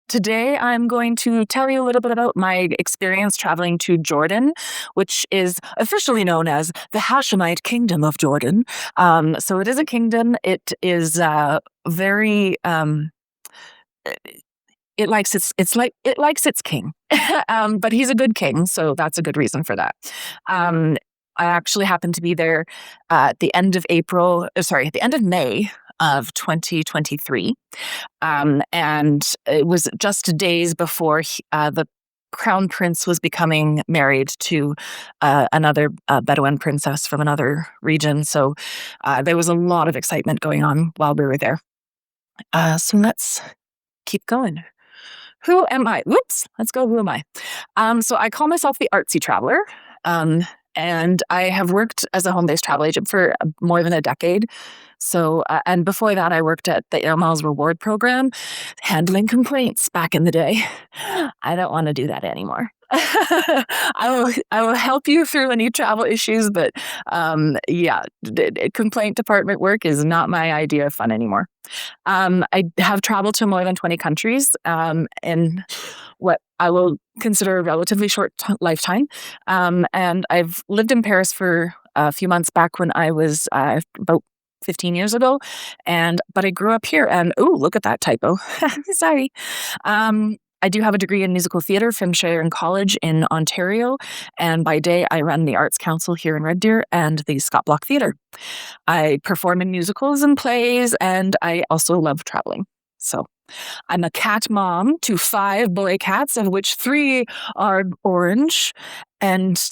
Today I'm going to tell you a little bit about my experience traveling to Jordan, which is officially known as the Hashemite Kingdom of Jordan. So it is a kingdom. It is very it likes it likes its king, but he's a good king, so that's a good reason for that. Um, I actually happened to be there at the end of the end of May of 2023. And it was just days before the crown prince was becoming married to another Bedouin princess from another region. So there was a lot of excitement going on while we were there. So let's keep going. Who am I? Whoops, let's go. Who am I? So I call myself the artsy traveler. And I have worked as a home-based travel agent for more than a decade. So, and before that, I worked at the Air Miles Reward Program, handling complaints back in the day. I don't want to do that anymore. I will help you through any travel issues, but complaint department work is not my idea of fun anymore. I have traveled to more than 20 countries in what I will consider a relatively short lifetime. And I've lived in Paris for a few months back when I was about 15 years ago. But I grew up here and, look at that typo. Sorry. I do have a degree in musical theater from Sharon College in Ontario. And by day, I run the Arts Council here in Red Deer and the Scott Block Theatre. I perform in musicals and plays, and I also love traveling. So I'm a cat mom to 5 boy cats, of which 3 are orange, and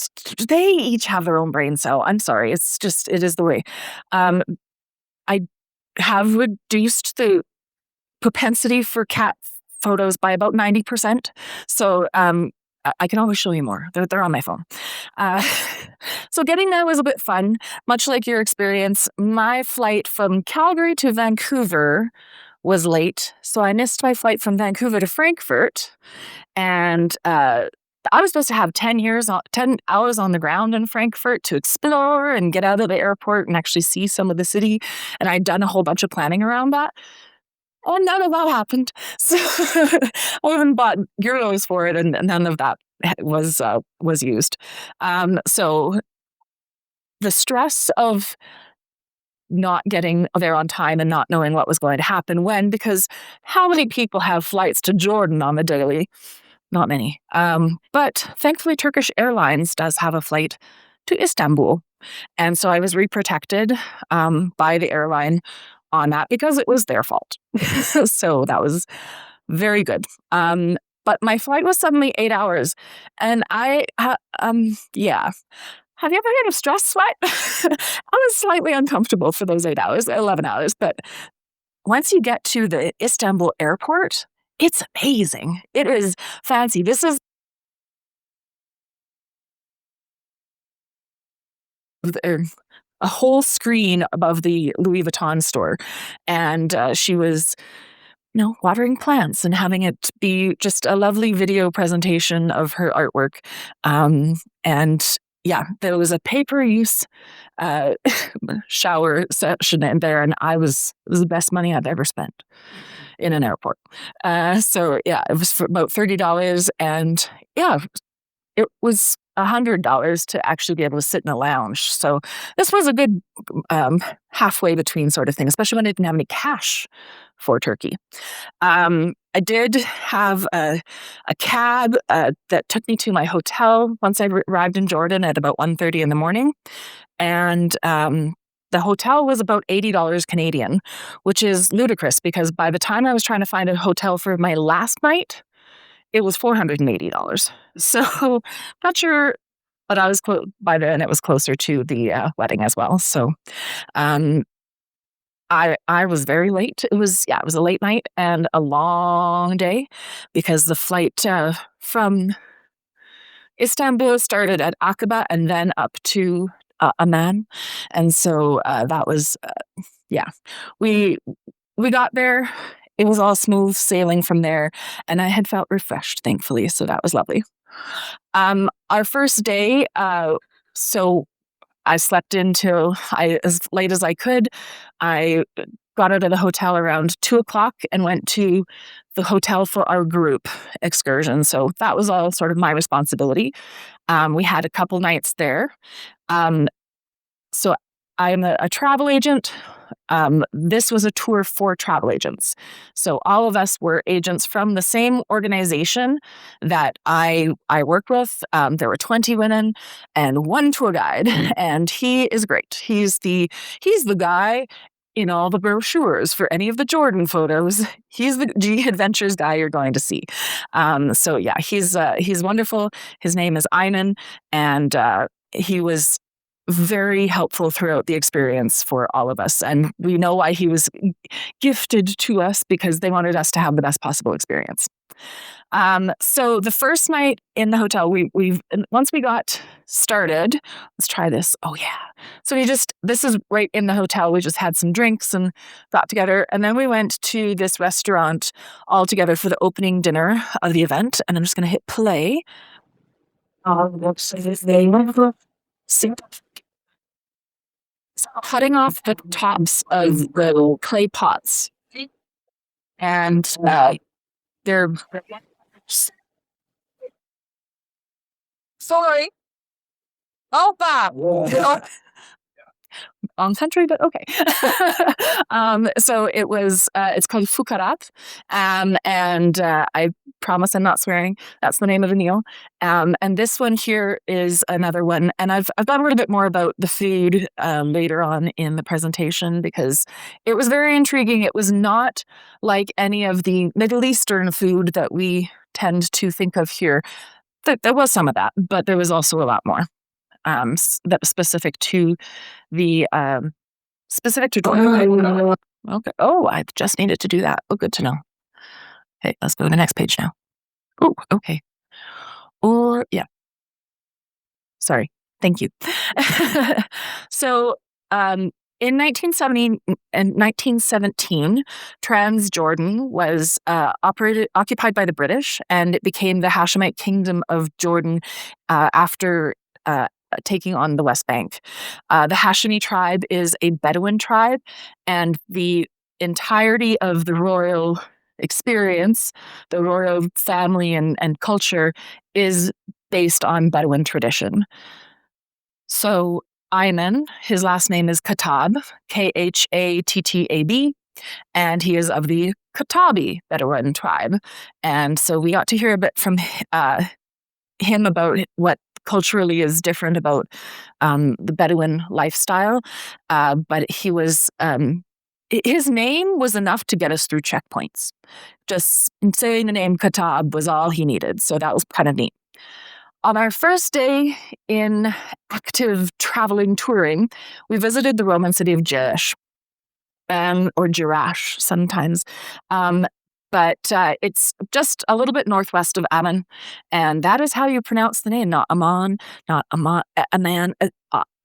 they each have their own brain cell. I'm sorry. It is the way. I have reduced the propensity for cat photos by about 90%. So I can always show you more. They're on my phone. So getting there was a bit fun. Much like your experience, my flight from Calgary to Vancouver was late. So I missed my flight from Vancouver to Frankfurt. And I was supposed to have 10 hours on the ground in Frankfurt to explore and get out of the airport and actually see some of the city. And I'd done a whole bunch of planning around that. And none of that happened. So I even bought euros for it, and none of that was used. So the stress of not getting there on time and not knowing what was going to happen when, because how many people have flights to Jordan on the daily? Not many. But thankfully, Turkish Airlines does have a flight to Istanbul. And so I was re-protected by the airline on that because it was their fault. So that was very good. But my flight was suddenly 8 hours. And have you ever heard of stress sweat? I was slightly uncomfortable for those 8 hours, 11 hours. But once you get to the Istanbul airport, it's amazing. It is fancy. This is a whole screen above the Louis Vuitton store. And she was, watering plants and having it be just a lovely video presentation of her artwork. There was a pay-per-use shower session in there, and it was the best money I've ever spent in an airport. It was for about $30, and it was $100 to actually be able to sit in a lounge. So this was a good halfway between sort of thing, especially when I didn't have any cash for Turkey. I did have a cab that took me to my hotel once I arrived in Jordan at about 1:30 in the morning. And the hotel was about $80 Canadian, which is ludicrous because by the time I was trying to find a hotel for my last night, it was $480. So not sure, but I was by then it was closer to the wedding as well. So I was very late. It was a late night and a long day because the flight from Istanbul started at Aqaba and then up to Amman. And so that was, we got there. It was all smooth sailing from there, and I had felt refreshed, thankfully, so that was lovely. Our first day, so I slept until as late as I could. I got out of the hotel around 2 o'clock and went to the hotel for our group excursion. So that was all sort of my responsibility. We had a couple nights there. Um, so I'm a travel agent. This was a tour for travel agents. So all of us were agents from the same organization that I worked with. There were 20 women and one tour guide, and he is great. He's the guy in all the brochures for any of the Jordan photos. He's the G Adventures guy you're going to see. So yeah, he's wonderful. His name is Einan, and he was very helpful throughout the experience for all of us. And we know why he was gifted to us, because they wanted us to have the best possible experience. So the first night in the hotel, once we got started, let's try this. Oh yeah. So this is right in the hotel. We just had some drinks and got together. And then we went to this restaurant all together for the opening dinner of the event. And I'm just going to hit play. Cutting off the tops of the clay pots, and they're sorry. Oh, Bob. On country, but okay. So it was, it's called fukarat. And I promise I'm not swearing. That's the name of the meal. And this one here is another one. And I've got a little bit more about the food later on in the presentation, because it was very intriguing. It was not like any of the Middle Eastern food that we tend to think of here. There was some of that, but there was also a lot more that was specific to the okay. Oh, I just needed to do that. Oh, good to know. Okay, let's go to the next page now. Oh, okay. Or yeah. Sorry. Thank you. So in 1970 and 1917, Transjordan was occupied by the British, and it became the Hashemite Kingdom of Jordan after taking on the West Bank. The Hashemi tribe is a Bedouin tribe, and the entirety of the royal experience, the royal family and culture, is based on Bedouin tradition. So Ayman, his last name is Khattab, Khattab, and he is of the Khattabi Bedouin tribe. And so we got to hear a bit from him about what culturally is different about the Bedouin lifestyle. But he was, his name was enough to get us through checkpoints. Just saying the name Khattab was all he needed. So that was kind of neat. On our first day in active traveling touring, we visited the Roman city of Jerash, or Jerash sometimes. But it's just a little bit northwest of Amman, and that is how you pronounce the name, not Amman, not Amman,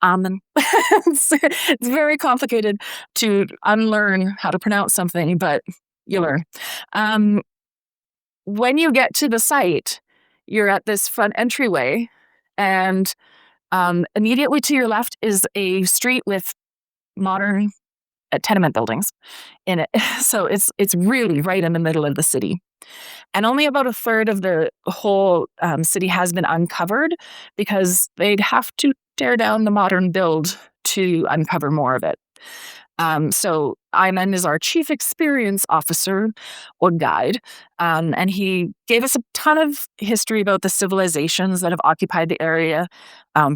Amman. It's very complicated to unlearn how to pronounce something, but you learn. When you get to the site, you're at this front entryway, and immediately to your left is a street with modern tenement buildings in it. So it's really right in the middle of the city. And only about a third of the whole city has been uncovered, because they'd have to tear down the modern build to uncover more of it. So Ayman is our chief experience officer or guide, and he gave us a ton of history about the civilizations that have occupied the area,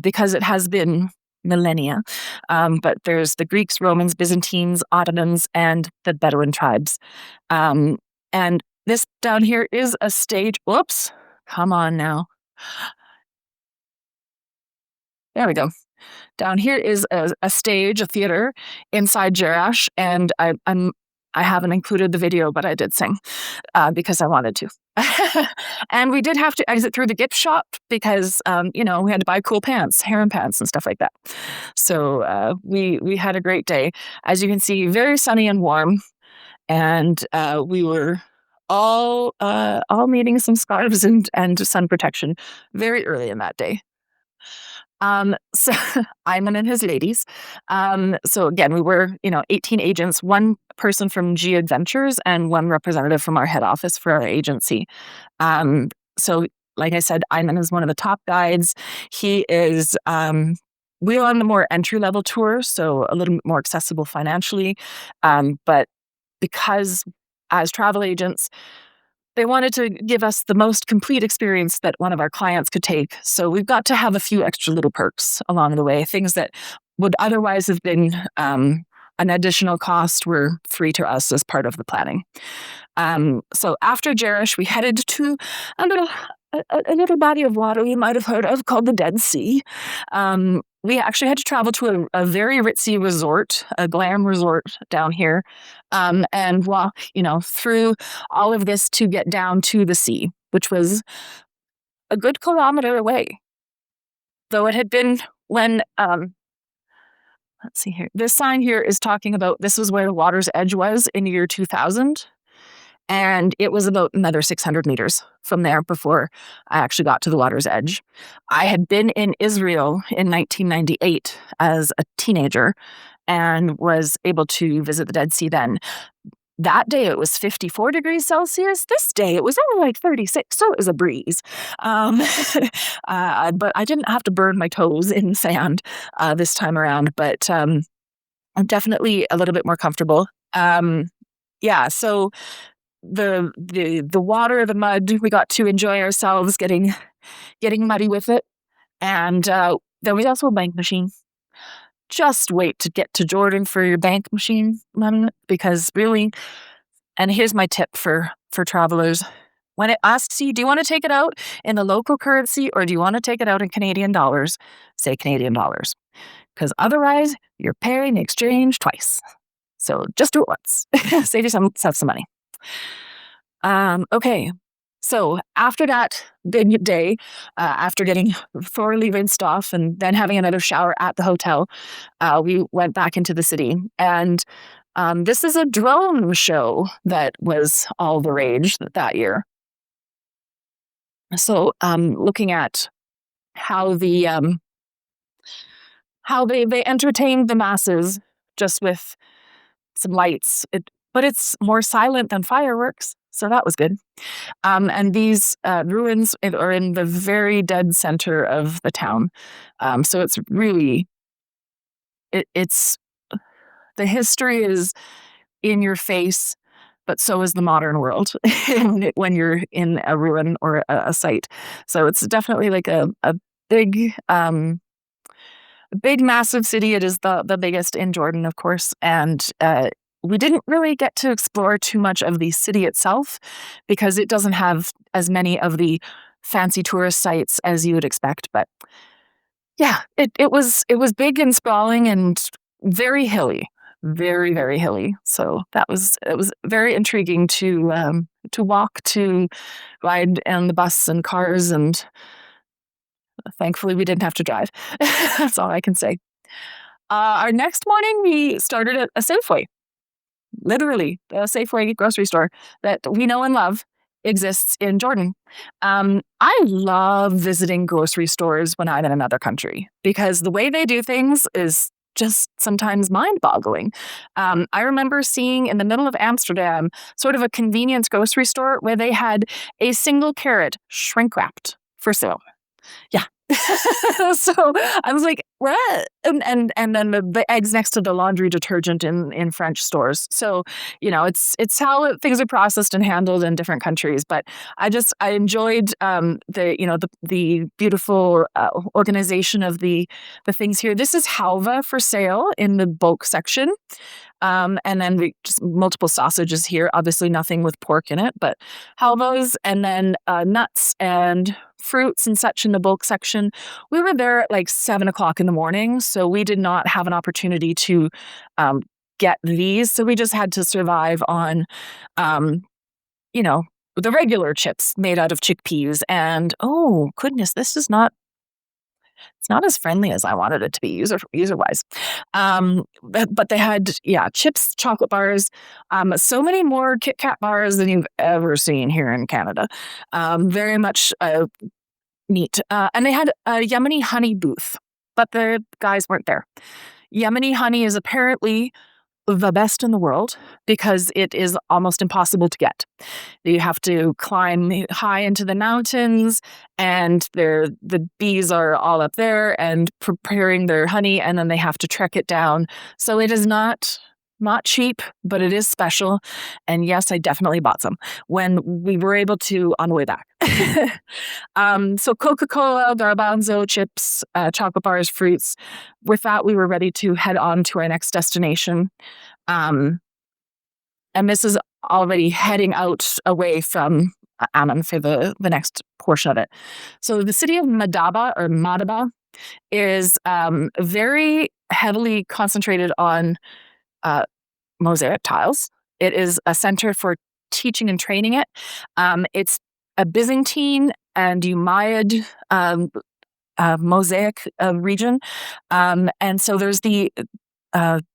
because it has been millennia. But there's the Greeks, Romans, Byzantines, Ottomans, and the Bedouin tribes. And this down here is a stage. Whoops. Come on now. There we go. Down here is a stage, a theater inside Jerash, and I haven't included the video, but I did sing because I wanted to. And we did have to exit through the gift shop because, we had to buy cool pants, harem pants, and stuff like that. So we had a great day. As you can see, very sunny and warm, and we were all needing some scarves and sun protection very early in that day. So Ayman and his ladies. So again, we were, 18 agents, one person from G Adventures and one representative from our head office for our agency. So like I said, Ayman is one of the top guides. He is, we are on the more entry level tour, so a little bit more accessible financially. But because as travel agents, they wanted to give us the most complete experience that one of our clients could take. So we've got to have a few extra little perks along the way, things that would otherwise have been an additional cost were free to us as part of the planning. So after Jerish, we headed to a little body of water you might have heard of called the Dead Sea. We actually had to travel to a very ritzy resort, a glam resort down here, and walk, through all of this to get down to the sea, which was a good kilometer away. Though it had been when, let's see here, this sign here is talking about this was where the water's edge was in the year 2000. And it was about another 600 meters from there before I actually got to the water's edge. I had been in Israel in 1998 as a teenager and was able to visit the Dead Sea then. That day it was 54 degrees Celsius. This day it was only like 36, so it was a breeze. But I didn't have to burn my toes in sand this time around, but I'm definitely a little bit more comfortable. So the water, the mud, we got to enjoy ourselves getting muddy with it. And there was also a bank machine. Just wait to get to Jordan for your bank machine, because really, and here's my tip for travelers. When it asks you, do you want to take it out in the local currency or do you want to take it out in Canadian dollars? Say Canadian dollars. Because otherwise, you're paying the exchange twice. So just do it once. Save yourself some money. Okay. So after that big day, after getting thoroughly rinsed off and then having another shower at the hotel, we went back into the city. And this is a drone show that was all the rage that year. So looking at how they entertained the masses just with some lights, but it's more silent than fireworks, so that was good. And these ruins are in the very dead center of the town, so it's really it's the history is in your face, but so is the modern world when you're in a ruin or a site. So it's definitely like a big massive city. It is the biggest in Jordan, of course, and we didn't really get to explore too much of the city itself because it doesn't have as many of the fancy tourist sites as you would expect. But yeah, it was big and sprawling and very hilly, very, very hilly. So it was very intriguing to walk, to ride on the bus and cars, and thankfully we didn't have to drive. That's all I can say. Our next morning, we started at a Safeway. Literally, the Safeway grocery store that we know and love exists in Jordan. I love visiting grocery stores when I'm in another country because the way they do things is just sometimes mind-boggling. I remember seeing in the middle of Amsterdam sort of a convenience grocery store where they had a single carrot shrink-wrapped for sale. Yeah. So I was like, what? And then the eggs next to the laundry detergent in French stores. So, it's how things are processed and handled in different countries. But I enjoyed the beautiful organization of the things here. This is halva for sale in the bulk section. And then just multiple sausages here, obviously nothing with pork in it, but halvas, and then nuts and fruits and such in the bulk section. We were there at like 7:00 in the morning, so we did not have an opportunity to get these. So we just had to survive on, the regular chips made out of chickpeas. And oh goodness, it's not as friendly as I wanted it to be user-wise. But they had, chips, chocolate bars, so many more Kit Kat bars than you've ever seen here in Canada. Very much neat. And they had a Yemeni honey booth. but the guys weren't there. Yemeni honey is apparently the best in the world because it is almost impossible to get. You have to climb high into the mountains, and the bees are all up there and preparing their honey, and then they have to trek it down. So it is not cheap, but it is special. And yes, I definitely bought some when we were able to on the way back. So Coca-Cola, garbanzo chips, chocolate bars, fruits. With that, we were ready to head on to our next destination. And this is already heading out away from Amman for the next portion of it. So the city of Madaba is very heavily concentrated on mosaic tiles. It is a center for teaching and training it. It's a Byzantine and Umayyad mosaic region. And so there's the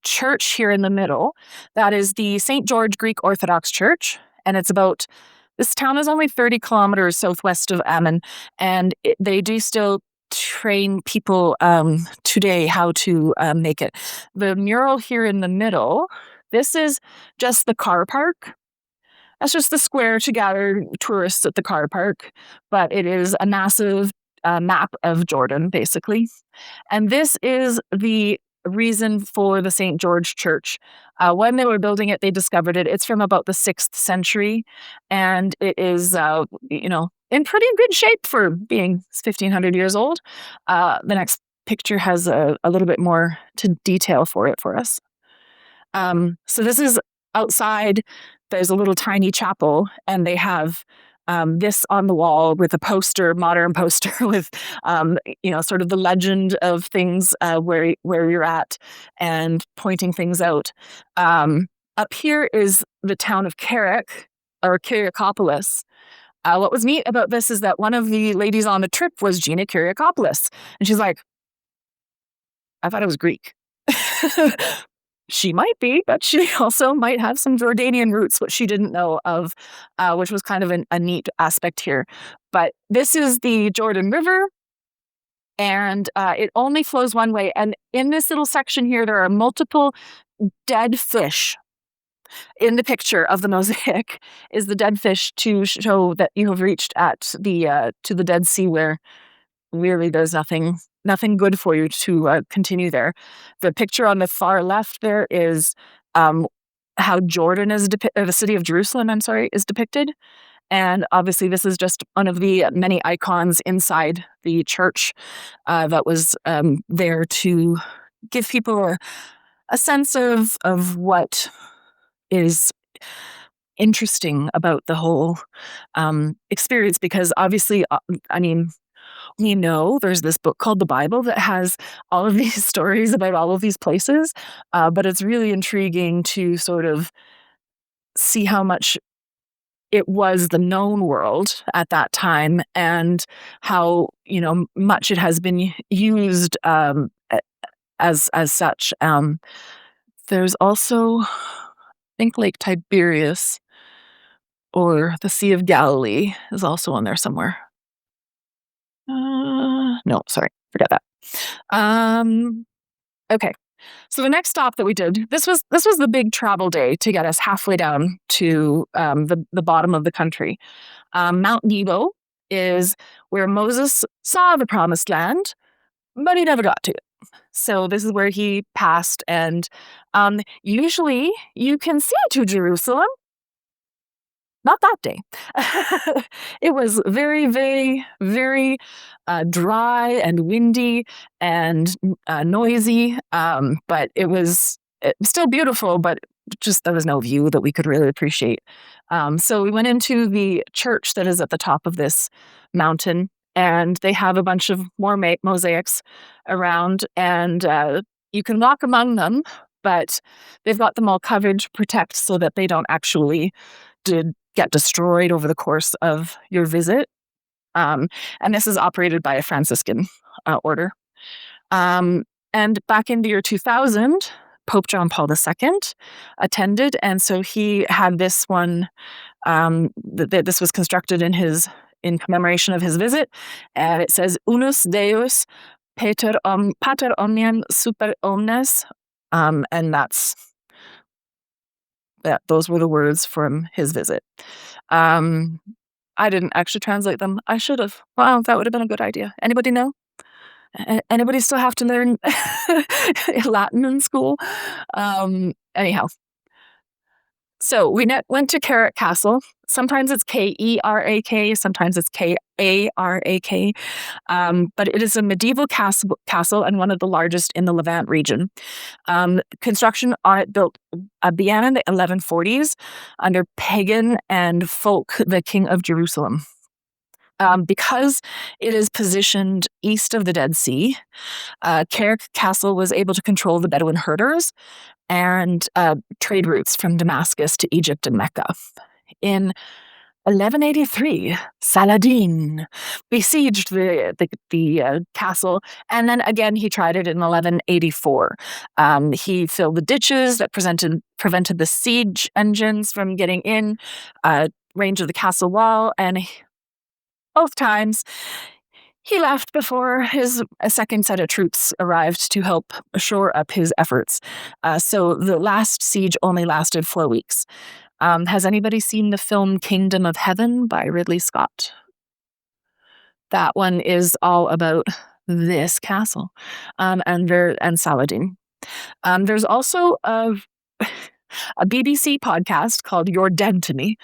church here in the middle. That is the St. George Greek Orthodox Church. And this town is only 30 kilometers southwest of Amman. And they do still train people today how to make it. The mural here in the middle, this is just the car park. That's just the square to gather tourists at the car park. But it is a massive map of Jordan, basically. And this is the reason for the St. George Church. When they were building it, they discovered it. It's from about the 6th century, and it is, in pretty good shape for being 1,500 years old. The next picture has a little bit more to detail for us. So this is outside. There's a little tiny chapel, and they have this on the wall with a modern poster with, sort of the legend of things where you're at and pointing things out. Up here is the town of Kyriakopolis. What was neat about this is that one of the ladies on the trip was Gina Kyriakopoulos. And she's like, I thought it was Greek. She might be, but she also might have some Jordanian roots, which she didn't know of, which was kind of a neat aspect here. But this is the Jordan River, and it only flows one way. And in this little section here, there are multiple dead fish. In the picture of the mosaic is the dead fish to show that you have reached to the Dead Sea, where really there's nothing good for you to continue there. The picture on the far left there is how Jordan is the city of Jerusalem, is depicted. And obviously this is just one of the many icons inside the church that was there to give people a sense of what is interesting about the whole experience. Because obviously, we know there's this book called the Bible that has all of these stories about all of these places, but it's really intriguing to sort of see how much it was the known world at that time, and how much it has been used as such. There's also, I think, Lake Tiberias or the Sea of Galilee is also on there somewhere. No, sorry, forget that. Okay, so the next stop that we did, this was the big travel day to get us halfway down to the bottom of the country. Mount Nebo is where Moses saw the promised land, but he never got to it. So this is where he passed, and usually you can see to Jerusalem. Not that day. It was very, very, very dry and windy and noisy, but it was still beautiful, but just there was no view that we could really appreciate. So we went into the church that is at the top of this mountain, and they have a bunch of more mosaics around, and you can walk among them, but they've got them all covered to protect so that they don't actually get destroyed over the course of your visit. And this is operated by a Franciscan order. And back in the year 2000, Pope John Paul II attended, and so he had this one. This was constructed in commemoration of his visit, and it says "Unus Deus Pater omnium super omnes. And those were the words from his visit. I didn't actually translate them. I should have. Wow, that would have been a good idea. Anybody know? Anybody still have to learn Latin in school? Anyhow, so we went to Carrick Castle. Sometimes it's Kerak, sometimes it's Karak. But it is a medieval castle and one of the largest in the Levant region. Construction on it began in the 1140s under Pagan and Folk, the king of Jerusalem. Because it is positioned east of the Dead Sea, Carrick Castle was able to control the Bedouin herders and trade routes from Damascus to Egypt and Mecca. In 1183, Saladin besieged the castle, and then again he tried it in 1184. He filled the ditches that prevented the siege engines from getting in range of the castle wall, and both times he left before a second set of troops arrived to help shore up his efforts. So the last siege only lasted 4 weeks. Has anybody seen the film Kingdom of Heaven by Ridley Scott? That one is all about this castle and Saladin. There's also a BBC podcast called You're Dead to Me,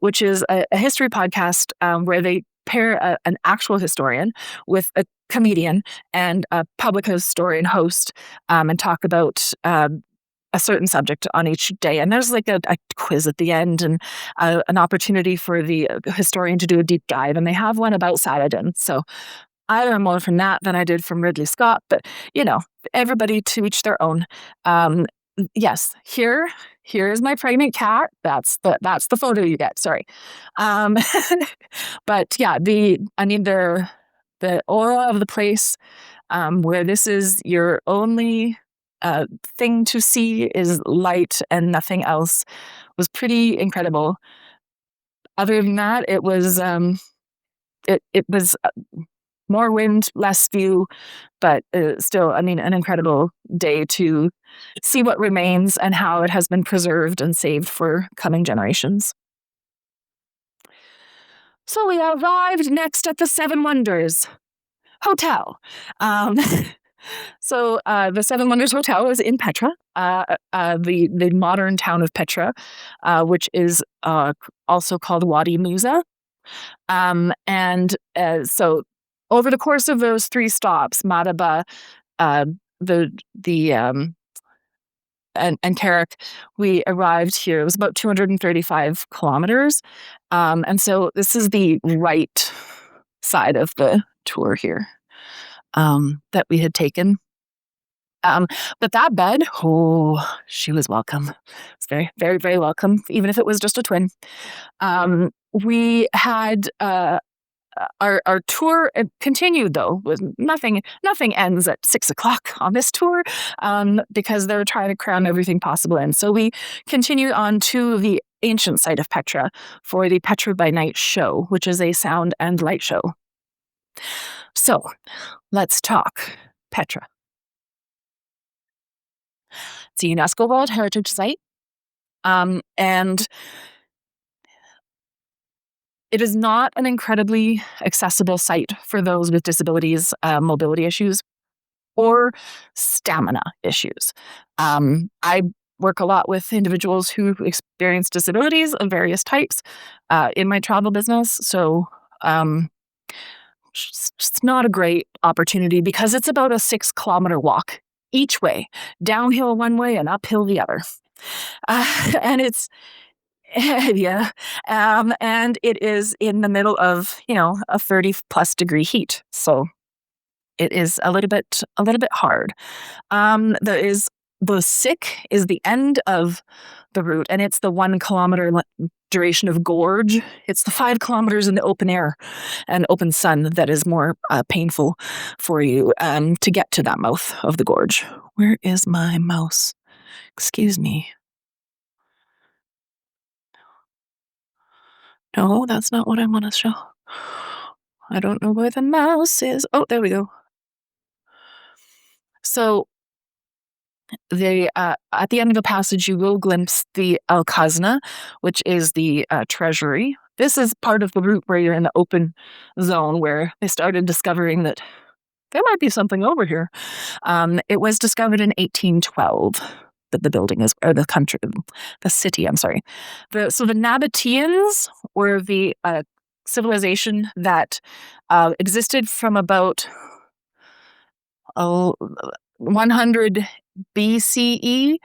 which is a history podcast where they pair an actual historian with a comedian and a public historian host and talk about a certain subject on each day. And there's like a quiz at the end and an opportunity for the historian to do a deep dive. And they have one about Saladin. So I learned more from that than I did from Ridley Scott. But, everybody to each their own. Yes, here is my pregnant cat. That's the photo you get. Sorry. But yeah, the aura of the place, where this is your only thing to see is light and nothing else, was pretty incredible. Other than that, it was more wind, less view, but still, an incredible day to see what remains and how it has been preserved and saved for coming generations. So we arrived next at the Seven Wonders Hotel. So the Seven Wonders Hotel is in Petra, the modern town of Petra, which is also called Wadi Musa. So over the course of those 3 stops, Madaba, and Carrick, we arrived here. It was about 235 kilometers. And so this is the right side of the tour here that we had taken. But that bed, she was welcome. It's very, very, very welcome, even if it was just a twin. We had our tour continued, though, with nothing ends at 6:00 on this tour, because they're trying to cram everything possible in. So we continued on to the ancient site of Petra for the Petra by Night show, which is a sound and light show. So let's talk Petra. It's a UNESCO World Heritage Site, and it is not an incredibly accessible site for those with disabilities, mobility issues, or stamina issues. I work a lot with individuals who experience disabilities of various types in my travel business, so it's not a great opportunity because it's about a 6-kilometer walk each way, downhill one way and uphill the other. And it's yeah. And it is in the middle of, a 30+ degree heat. So it is a little bit hard. The sick is the end of the route, and it's the 1 kilometer duration of gorge. It's the 5 kilometers in the open air and open sun that is more painful for you to get to that mouth of the gorge. Where is my mouse? Excuse me. No, that's not what I want to show. I don't know where the mouse is. Oh, there we go. So at the end of the passage, you will glimpse the Al Khazna, which is the treasury. This is part of the route where you're in the open zone where they started discovering that there might be something over here. It was discovered in 1812 that the building is, or the country, the city, I'm sorry. So the Nabateans were the civilization that existed from about 100 BCE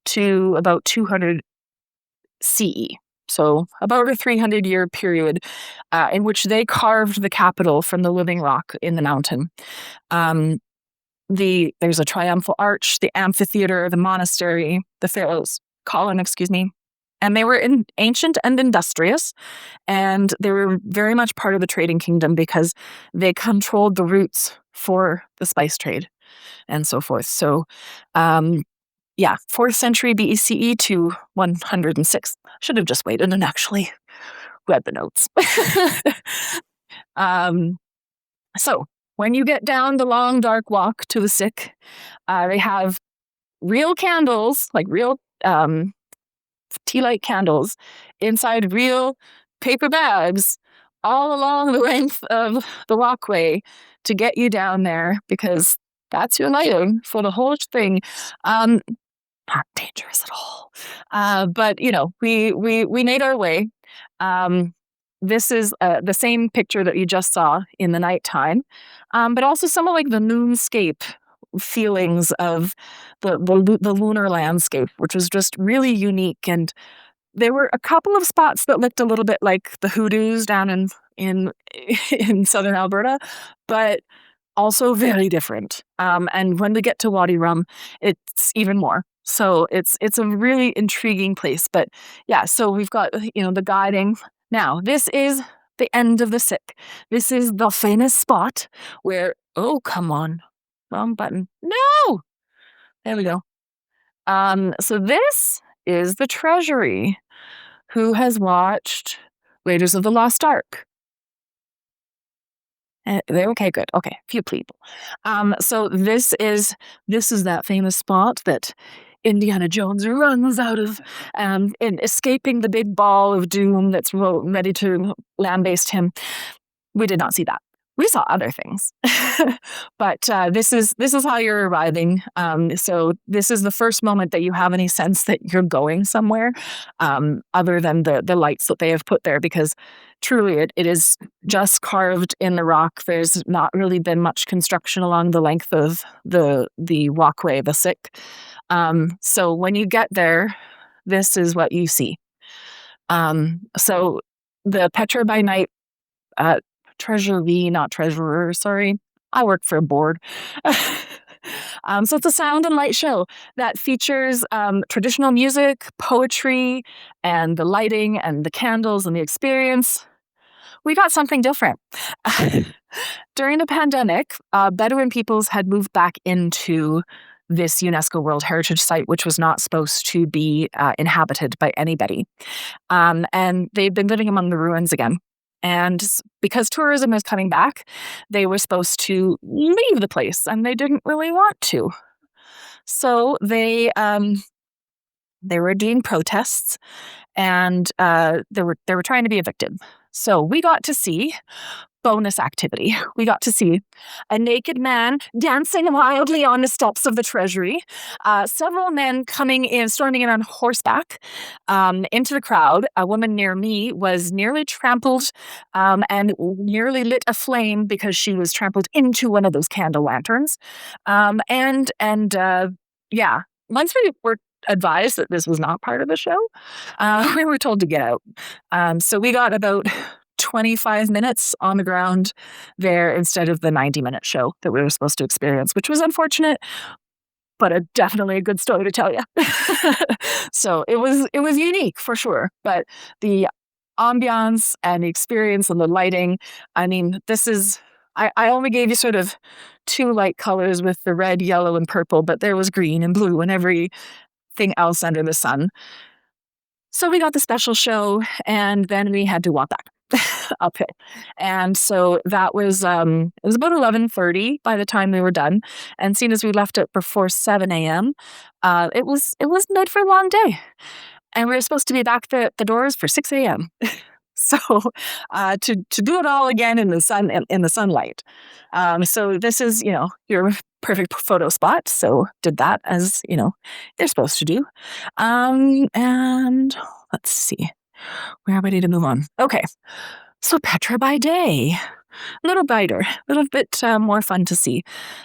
to about 200 CE. So about a 300-year period in which they carved the capital from the living rock in the mountain. There's a triumphal arch, the amphitheater, the monastery, the pharaoh's column, and they were ancient and industrious, and they were very much part of the trading kingdom because they controlled the routes for the spice trade and so forth. So, 4th century BCE to 106. Should have just waited and actually read the notes. So when you get down the long, dark walk to the sick, they have real candles, like real tea light candles, inside real paper bags all along the length of the walkway to get you down there, because that's your lighting for the whole thing. Not dangerous at all. But, we made our way. This is the same picture that you just saw in the nighttime, but also some of like the moonscape feelings of the lunar landscape, which was just really unique. And there were a couple of spots that looked a little bit like the hoodoos down in in southern Alberta, but also very different. And when we get to Wadi Rum, it's even more. So it's a really intriguing place. But yeah, so we've got, the guiding. Now, this is the end of the sick. This is the famous spot where, oh, come on, wrong button. No! There we go. So this is the treasury. Who has watched Raiders of the Lost Ark? Okay, good. Okay, few people. So this is that famous spot that Indiana Jones runs out of, and escaping the big ball of doom that's ready to lambaste him. We did not see that. We saw other things, but this is how you're arriving. So this is the first moment that you have any sense that you're going somewhere, other than the lights that they have put there, because truly it is just carved in the rock. There's not really been much construction along the length of the walkway, the sick. So when you get there, this is what you see. So the Petra by Night treasury, not treasurer, sorry. I work for a board. So it's a sound and light show that features traditional music, poetry, and the lighting and the candles and the experience. We got something different. During the pandemic, Bedouin peoples had moved back into this UNESCO World Heritage Site, which was not supposed to be inhabited by anybody. And they've been living among the ruins again. And because tourism is coming back, they were supposed to leave the place, and they didn't really want to. So they were doing protests, and they were trying to be evicted. So we got to see bonus activity. We got to see a naked man dancing wildly on the steps of the treasury, several men storming in on horseback into the crowd. A woman near me was nearly trampled and nearly lit aflame because she was trampled into one of those candle lanterns. Once we were advised that this was not part of the show, we were told to get out. So we got about 25 minutes on the ground there instead of the 90-minute show that we were supposed to experience, which was unfortunate, but definitely a good story to tell you. So it was unique for sure, but the ambiance and the experience and the lighting, I mean, I only gave you sort of two light colors with the red, yellow, and purple, but there was green and blue and everything else under the sun. So we got the special show, and then we had to walk back. uphill. And so that was it was about 11:30 by the time we were done. And seeing as we left it before 7 a.m., it was mid for a long day. And we were supposed to be back at the doors for 6 a.m. So to do it all again in the sun in the sunlight. So this is your perfect photo spot. So did that as they're supposed to do. And let's see, we're ready to move on. Okay, so Petra by day. A little brighter, a little bit more fun to see.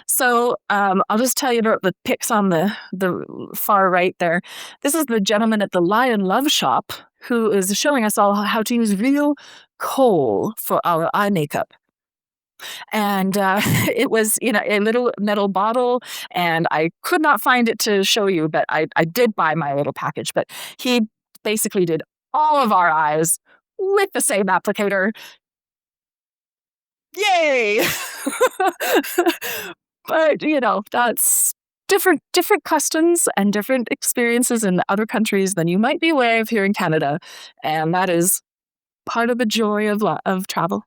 So I'll just tell you about the pics on the far right there. This is the gentleman at the Lion Love Shop who is showing us all how to use real coal for our eye makeup. And it was, a little metal bottle, and I could not find it to show you, but I did buy my little package. But he basically did all of our eyes with the same applicator. Yay! But, that's different customs and different experiences in other countries than you might be aware of here in Canada, and that is part of the joy of travel.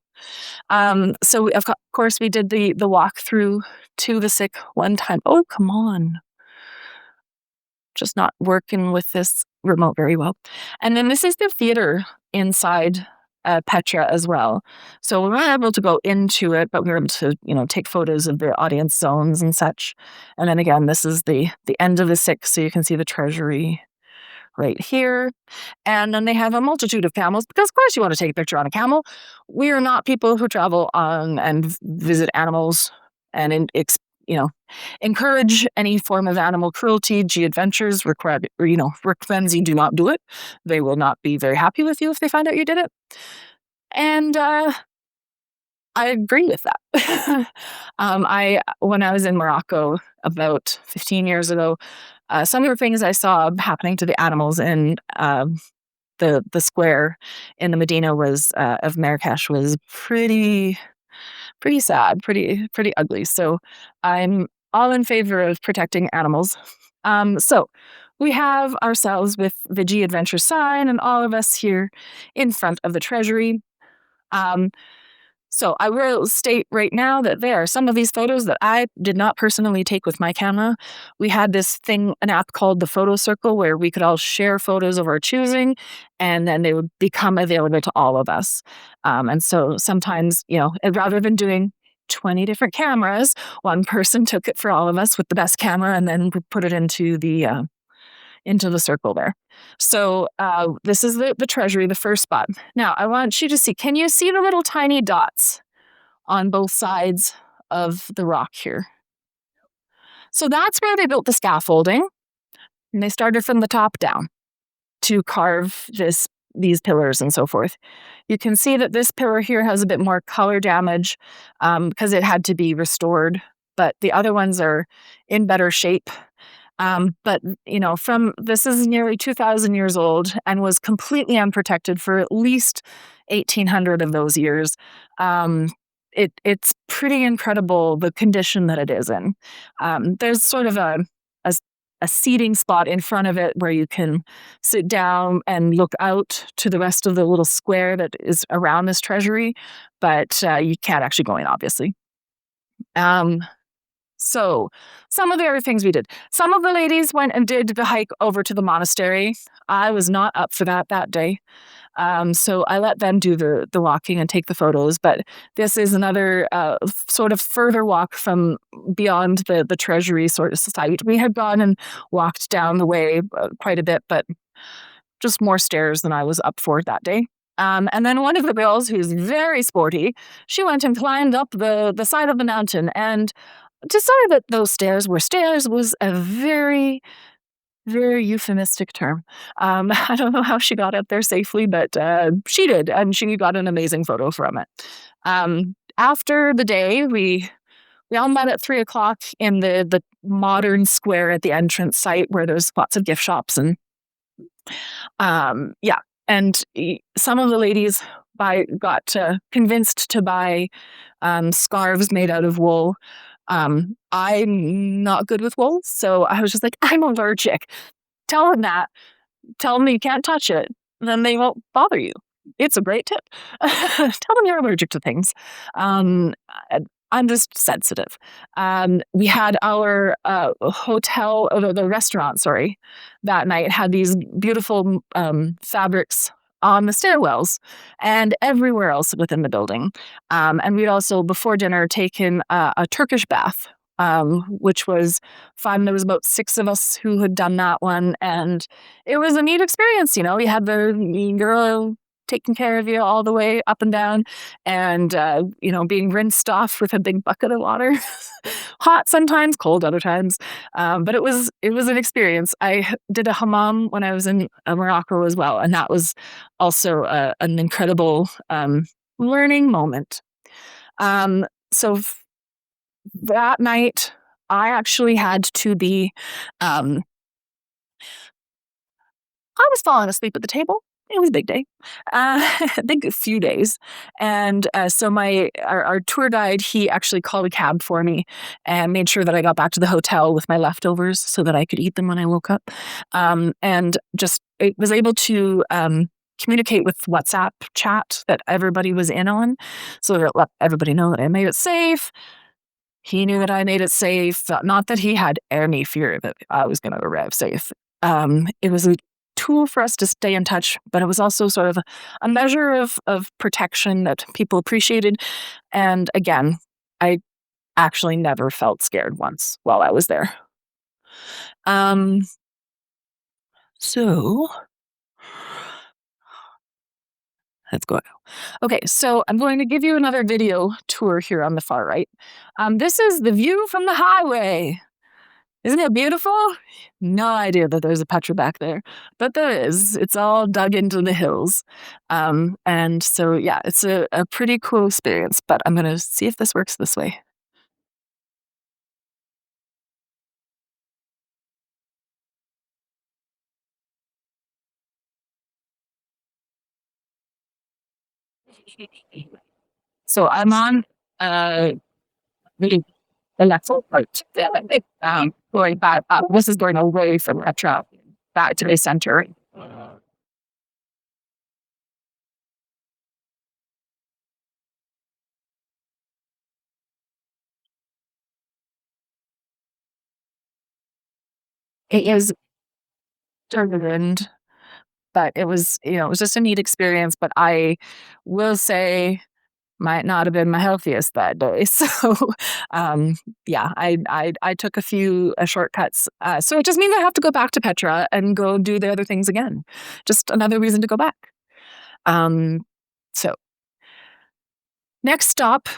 So of course we did the walk through to the sick one time. Oh, come on. Just not working with this remote very well. And then this is the theater inside Petra as well. So we weren't able to go into it, but we were able to, take photos of the audience zones and such. And then again, this is the end of the sick, so you can see the treasury right here. And then they have a multitude of camels, because of course you want to take a picture on a camel. We are not people who travel on and visit animals and encourage any form of animal cruelty. G-Adventures recommends you do not do it. They will not be very happy with you if they find out you did it. And I agree with that. When I was in Morocco about 15 years ago, some of the things I saw happening to the animals in the square in the Medina of Marrakesh was pretty sad, pretty ugly. So I'm all in favor of protecting animals. So we have ourselves with the G-Adventure sign and all of us here in front of the treasury. So I will state right now that there are some of these photos that I did not personally take with my camera. We had an app called the Photo Circle, where we could all share photos of our choosing, and then they would become available to all of us. And so sometimes, rather than doing 20 different cameras, one person took it for all of us with the best camera and then put it into the circle there. So this is the treasury, the first spot. Now, I want you to see, can you see the little tiny dots on both sides of the rock here? So that's where they built the scaffolding, and they started from the top down to carve these pillars and so forth. You can see that this pillar here has a bit more color damage because it had to be restored, but the other ones are in better shape. But this is nearly 2,000 years old and was completely unprotected for at least 1,800 of those years. It's pretty incredible the condition that it is in. There's sort of a seating spot in front of it where you can sit down and look out to the rest of the little square that is around this treasury, but you can't actually go in, obviously. So some of the other things we did. Some of the ladies went and did the hike over to the monastery. I was not up for that day. So I let them do the walking and take the photos. But this is another sort of further walk from beyond the treasury sort of site. We had gone and walked down the way quite a bit, but just more stairs than I was up for that day. And then one of the girls, who's very sporty, she went and climbed up the side of the mountain, and to say that those stairs were stairs was a very, very euphemistic term. I don't know how she got up there safely, but she did, and she got an amazing photo from it. After the day, we all met at 3:00 in the modern square at the entrance site where there's lots of gift shops and and some of the ladies got convinced to buy scarves made out of wool. I'm not good with wool, so I was just like, I'm allergic. Tell them that. Tell them you can't touch it. Then they won't bother you. It's a great tip. Tell them you're allergic to things. Um, I'm just sensitive. We had our hotel, or the restaurant, sorry, that night had these beautiful fabrics on the stairwells and everywhere else within the building. And we'd also, before dinner, taken a Turkish bath, which was fun. There was about 6 of us who had done that one, and it was a neat experience. You had the girl taking care of you all the way up and down, and being rinsed off with a big bucket of water. Hot sometimes, cold other times, but it was an experience. I did a hammam when I was in Morocco as well, and that was also an incredible learning moment. So that night I actually had to be um, I was falling asleep at the table. It was a big day, big few days, and so our tour guide, he actually called a cab for me and made sure that I got back to the hotel with my leftovers so that I could eat them when I woke up, and just I was able to communicate with WhatsApp chat that everybody was in on, so that let everybody know that I made it safe. He knew that I made it safe, not that he had any fear that I was going to arrive safe. It was a tool for us to stay in touch, but it was also sort of a measure of protection that people appreciated. And again, I actually never felt scared once while I was there. Um, so let's go. Okay, so I'm going to give you another video tour here on the far right. This is the view from the highway. Isn't it beautiful? No idea that there's a Petra back there, but there is. It's all dug into the hills. And so, yeah, it's a pretty cool experience, but I'm going to see if this works this way. So I'm on uh, the electoral part, going back up. This is going away from Petra back to the center. It is turbulent, but it was just a neat experience. But I will say, might not have been my healthiest that day. So, yeah, I took a few shortcuts. So it just means I have to go back to Petra and go do the other things again. Just another reason to go back. So next stop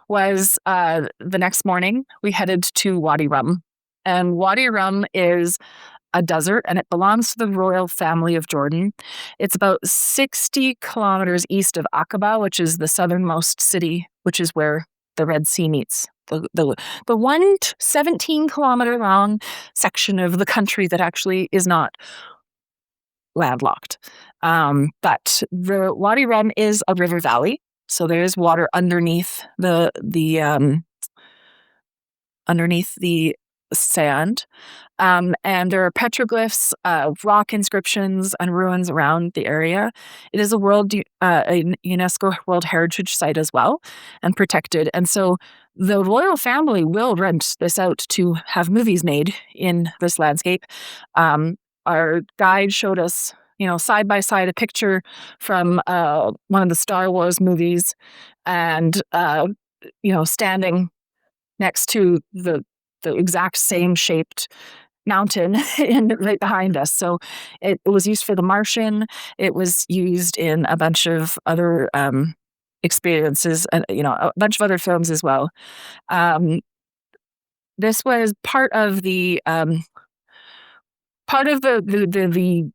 was the next morning. We headed to Wadi Rum, and Wadi Rum is a desert, and it belongs to the royal family of Jordan. It's about 60 kilometers east of Aqaba, which is the southernmost city, which is where the Red Sea meets. The 17-kilometer long section of the country that actually is not landlocked. But the Wadi Rum is a river valley, so there is water underneath the sand. And there are petroglyphs, rock inscriptions, and ruins around the area. It is a UNESCO World Heritage Site as well, and protected. And so the royal family will rent this out to have movies made in this landscape. Our guide showed us, side by side, a picture from one of the Star Wars movies, and standing next to the exact same shaped mountain right behind us. So it was used for The Martian. It was used in a bunch of other experiences, and a bunch of other films as well. This was part of the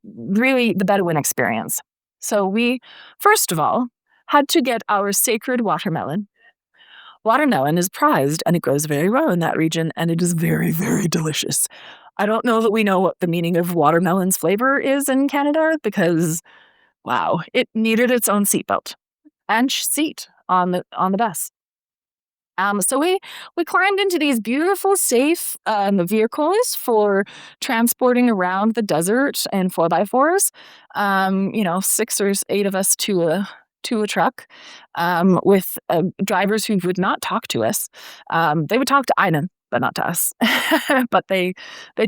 really the Bedouin experience. So we, first of all, had to get our sacred watermelon. Watermelon is prized, and it grows very well in that region, and it is very, very delicious. I don't know that we know what the meaning of watermelon's flavor is in Canada, because, wow, it needed its own seatbelt and seat on the bus. So we climbed into these beautiful, safe vehicles for transporting around the desert in 4x4s. 6 or 8 of us to a truck, with drivers who would not talk to us. They would talk to Einan, but not to us. But they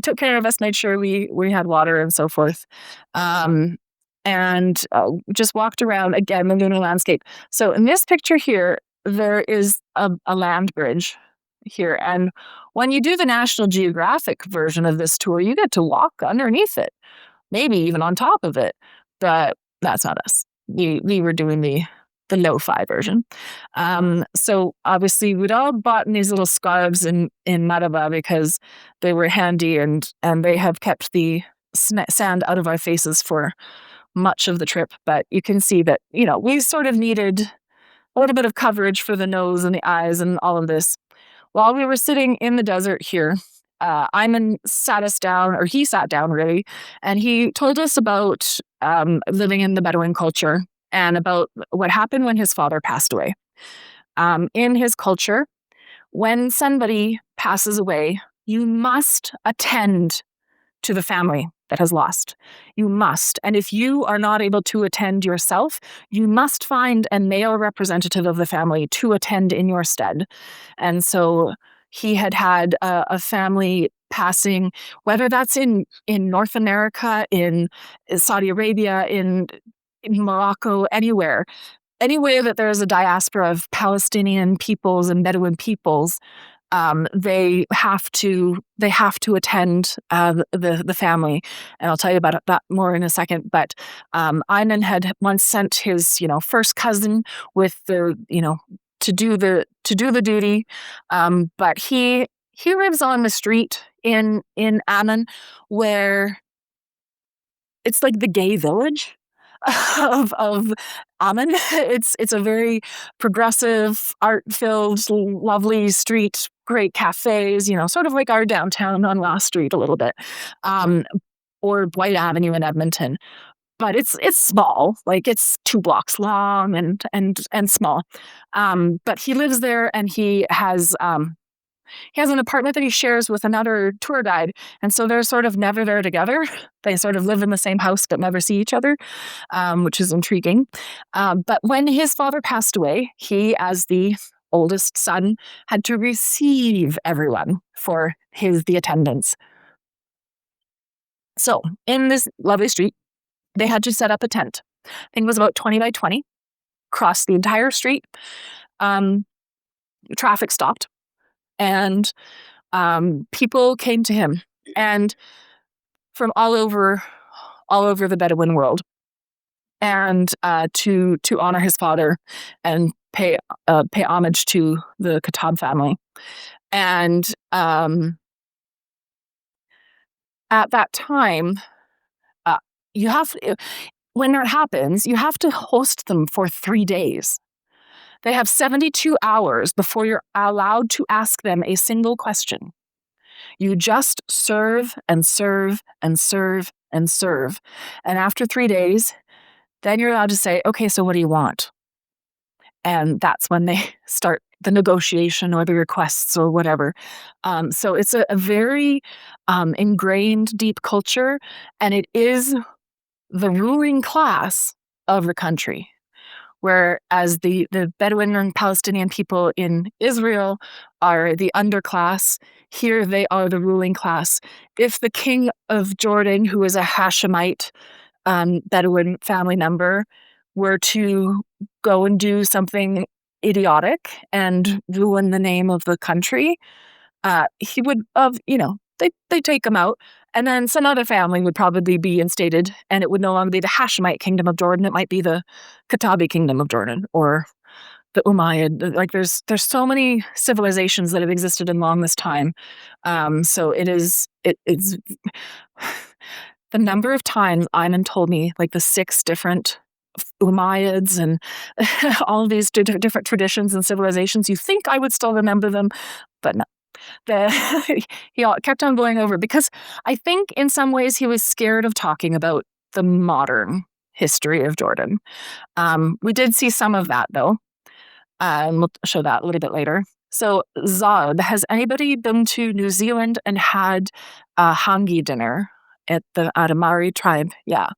took care of us, made sure we had water and so forth. And just walked around again the lunar landscape. So in this picture here, there is a land bridge here. And when you do the National Geographic version of this tour, you get to walk underneath it, maybe even on top of it. But that's not us. We were doing the lo-fi version. So obviously we'd all bought these little scarves in Maraba because they were handy and they have kept the sand out of our faces for much of the trip. But you can see that, we sort of needed a little bit of coverage for the nose and the eyes and all of this. While we were sitting in the desert here, Ayman sat us down, or he sat down really, and he told us about living in the Bedouin culture and about what happened when his father passed away. In his culture, when somebody passes away, you must attend to the family that has lost. You must. And if you are not able to attend yourself, you must find a male representative of the family to attend in your stead. And so he had a family passing, whether that's in North America, in Saudi Arabia, in Morocco, anywhere that there is a diaspora of Palestinian peoples and Bedouin peoples, they have to attend the family, and I'll tell you about that more in a second. But Ayman had once sent his first cousin with the to do the duty, but he lives on the street in Amman where it's like the gay village of Amman. It's a very progressive, art-filled, lovely street, great cafes, sort of like our downtown on Last Street a little bit, or White Avenue in Edmonton. But it's small, like it's 2 blocks long and small. But he lives there, and he has an apartment that he shares with another tour guide. And so they're sort of never there together. They sort of live in the same house but never see each other, which is intriguing. But when his father passed away, he, as the oldest son, had to receive everyone for the attendance. So in this lovely street, they had to set up a tent. I think it was about 20 by 20, crossed the entire street. Traffic stopped. And people came to him, and from all over the Bedouin world, and to honor his father and pay homage to the Khattab family. And at that time, when that happens, you have to host them for 3 days. They have 72 hours before you're allowed to ask them a single question. You just serve and serve and serve and serve. And after 3 days, then you're allowed to say, okay, so what do you want? And that's when they start the negotiation or the requests or whatever. So it's a very ingrained, deep culture, and it is the ruling class of the country. Whereas the Bedouin and Palestinian people in Israel are the underclass, here they are the ruling class. If the king of Jordan, who is a Hashemite Bedouin family member, were to go and do something idiotic and ruin the name of the country, he would they take him out, and then some other family would probably be instated, and it would no longer be the Hashemite Kingdom of Jordan. It might be the Khattabi Kingdom of Jordan or the Umayyad. Like there's so many civilizations that have existed along this time. So it's the number of times Ayman told me, like the 6 different Umayyads and all these different traditions and civilizations. You think I would still remember them, but no. He kept on going over, because I think in some ways he was scared of talking about the modern history of Jordan. We did see some of that, though. And we'll show that a little bit later. So Zarb, has anybody been to New Zealand and had a hangi dinner at the Maori tribe? Yeah.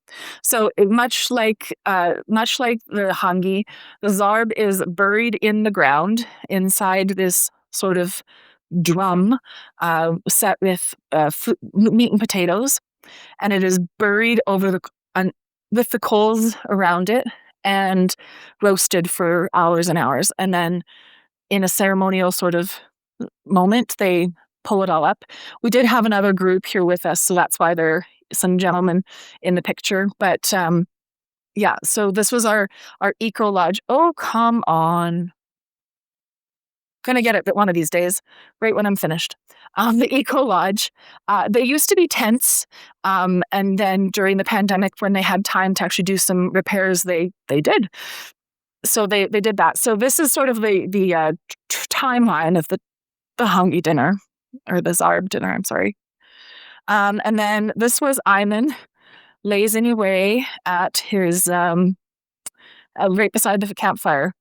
So much like the hangi, the Zarb is buried in the ground inside this sort of drum set with meat and potatoes, and it is buried with the coals around it and roasted for hours and hours, and then in a ceremonial sort of moment, they pull it all up. We did have another group here with us, so that's why there are some gentlemen in the picture. But yeah, so this was our eco lodge. Oh, come on. Gonna get it one of these days, right when I'm finished. The eco lodge. They used to be tents, and then during the pandemic, when they had time to actually do some repairs, they did. So they did that. So this is sort of the timeline of the hangi dinner, or the Zarb dinner. I'm sorry. And then this was Iman lazing away at his right beside the campfire.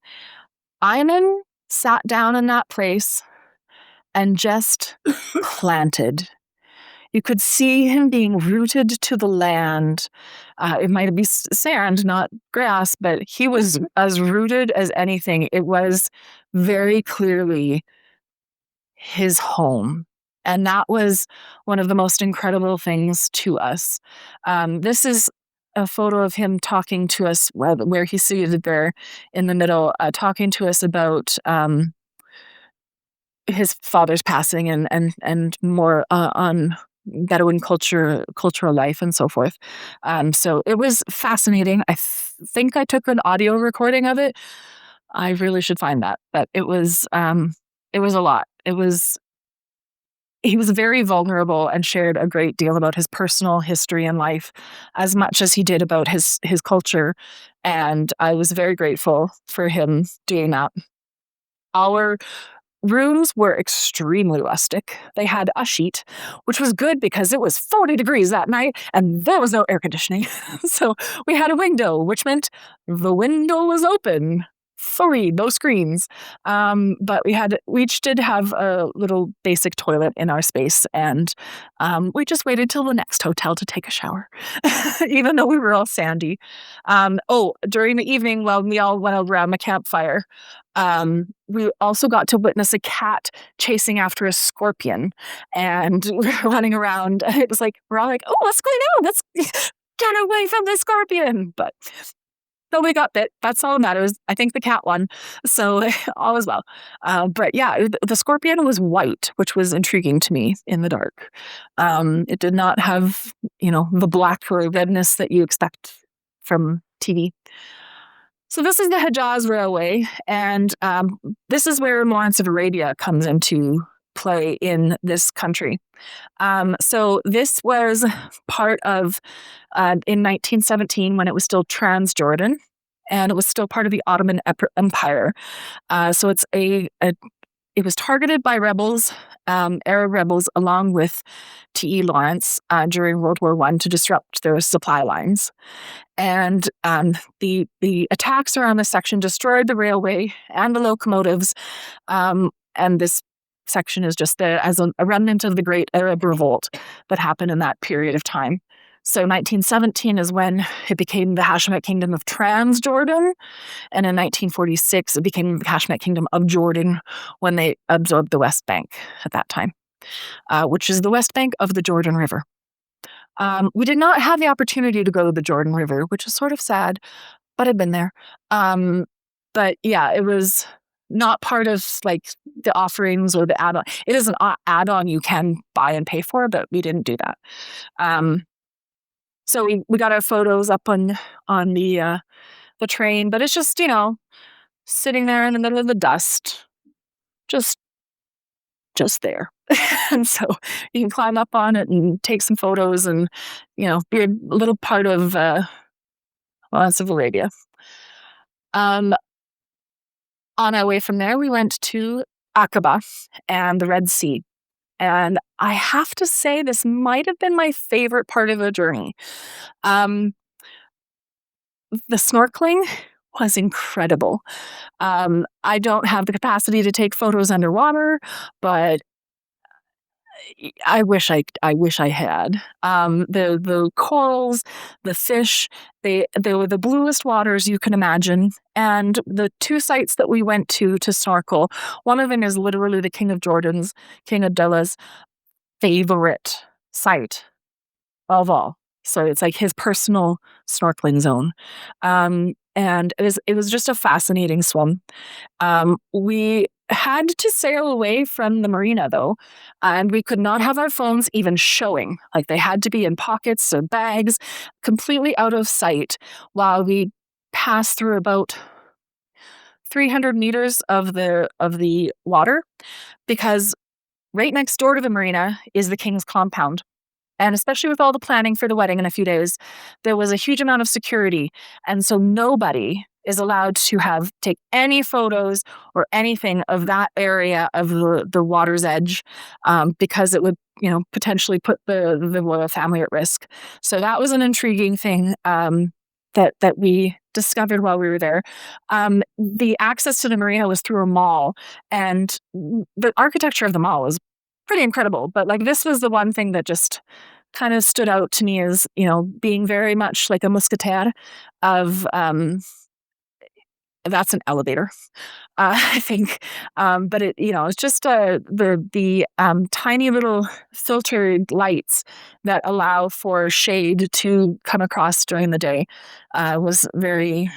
Iman sat down in that place and just planted. You could see him being rooted to the land. It might be sand, not grass, but he was as rooted as anything. It was very clearly his home. And that was one of the most incredible things to us. This is a photo of him talking to us where he's seated there in the middle, talking to us about his father's passing and more on Bedouin cultural life and so forth. So it was fascinating. I think I took an audio recording of it. I really should find that, but it was a lot. He was very vulnerable and shared a great deal about his personal history and life, as much as he did about his culture. And I was very grateful for him doing that. Our rooms were extremely rustic. They had a sheet, which was good because it was 40 degrees that night and there was no air conditioning. So we had a window, which meant the window was open. Free, no screens. But we each did have a little basic toilet in our space, and we just waited till the next hotel to take a shower, even though we were all sandy. During the evening, while we all went around the campfire, we also got to witness a cat chasing after a scorpion, and we were running around. It was like, we're all like, oh, what's going on? Let's get away from the scorpion. But though we got bit, that's all that matters. I think the cat won, so all is well. But yeah, the scorpion was white, which was intriguing to me in the dark. It did not have, the black or redness that you expect from TV. So this is the Hejaz Railway, and this is where Lawrence of Arabia comes into play in this country. So this was part of, in 1917, when it was still Transjordan, and it was still part of the Ottoman Empire. So it was targeted by rebels, Arab rebels, along with T.E. Lawrence during World War I to disrupt their supply lines. And the attacks around this section destroyed the railway and the locomotives, and this section is just there as a remnant of the Great Arab Revolt that happened in that period of time. So 1917 is when it became the Hashemite Kingdom of Transjordan, and in 1946 it became the Hashemite Kingdom of Jordan when they absorbed the West Bank at that time, which is the west bank of the Jordan River. We did not have the opportunity to go to the Jordan River, which is sort of sad, but I've been there. But yeah, it was not part of like the offerings or the add-on. It is an add-on you can buy and pay for, but we didn't do that. So we got our photos up on the train, but it's just, sitting there in the middle of the dust, just there. And so you can climb up on it and take some photos and, be a little part of Lawrence of Arabia. On our way from there, we went to Aqaba and the Red Sea. And I have to say, this might have been my favorite part of the journey. The snorkeling was incredible. I don't have the capacity to take photos underwater, but I wish I had. The corals, the fish, they were the bluest waters you can imagine. And the two sites that we went to snorkel, one of them is literally the King of Jordan's, King Abdullah's favorite site of all. So it's like his personal snorkeling zone. And it was just a fascinating swim. We had to sail away from the marina though, and we could not have our phones even showing. Like they had to be in pockets or bags, completely out of sight while we passed through about 300 meters of the water, because right next door to the marina is the king's compound. And especially with all the planning for the wedding in a few days, there was a huge amount of security. And so nobody is allowed to take any photos or anything of that area of the water's edge, because it would, potentially put the royal family at risk. So that was an intriguing thing that we discovered while we were there. The access to the marina was through a mall, and the architecture of the mall was pretty incredible. But like this was the one thing that just kind of stood out to me as, being very much like a musketeer of, that's an elevator, I think. But it's just the tiny little filtered lights that allow for shade to come across during the day was very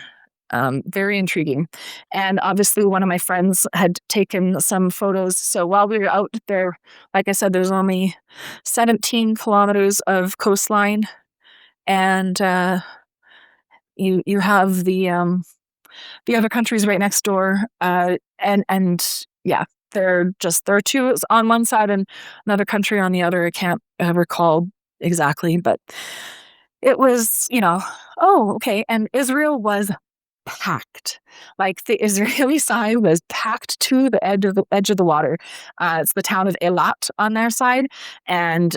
intriguing. And obviously one of my friends had taken some photos. So while we were out there, like I said, there's only 17 kilometers of coastline, and you have the other countries right next door. And yeah, there are two on one side and another country on the other. I can't recall exactly, but it was, oh, okay. And Israel was packed. Like the Israeli side was packed to the edge of the water. It's the town of Eilat on their side, and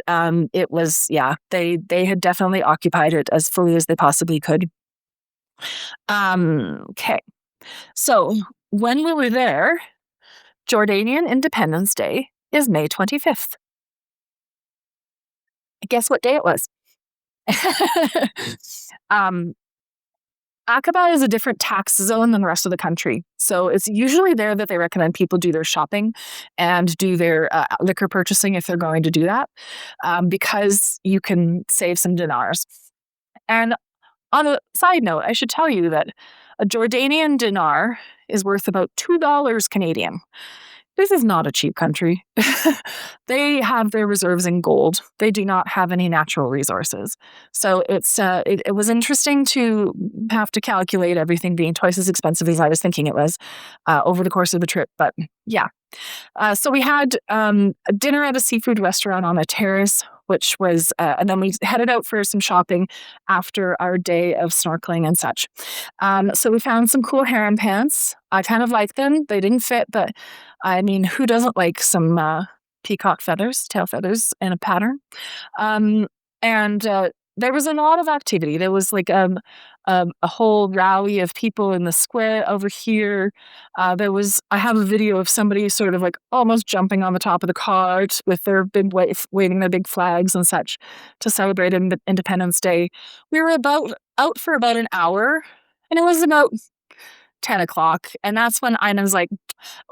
it was they had definitely occupied it as fully as they possibly could. Okay, so when we were there, Jordanian Independence Day is May 25th. Guess what day it was? Aqaba is a different tax zone than the rest of the country. So it's usually there that they recommend people do their shopping and do their liquor purchasing if they're going to do that, because you can save some dinars. And on a side note, I should tell you that a Jordanian dinar is worth about $2 Canadian. This is not a cheap country. They have their reserves in gold. They do not have any natural resources. So it was interesting to have to calculate everything being twice as expensive as I was thinking it was over the course of the trip. But yeah. So we had dinner at a seafood restaurant on a terrace, which was, and then we headed out for some shopping after our day of snorkeling and such. So we found some cool harem pants. I kind of like them. They didn't fit, but I mean, who doesn't like some peacock feathers, tail feathers, and a pattern? And there was a lot of activity. There was like a whole rally of people in the square over here. I have a video of somebody sort of like almost jumping on the top of the cart with their big waving their big flags and such to celebrate Independence Day. We were out for about an hour, and it was about 10 o'clock. And that's when Ina's like,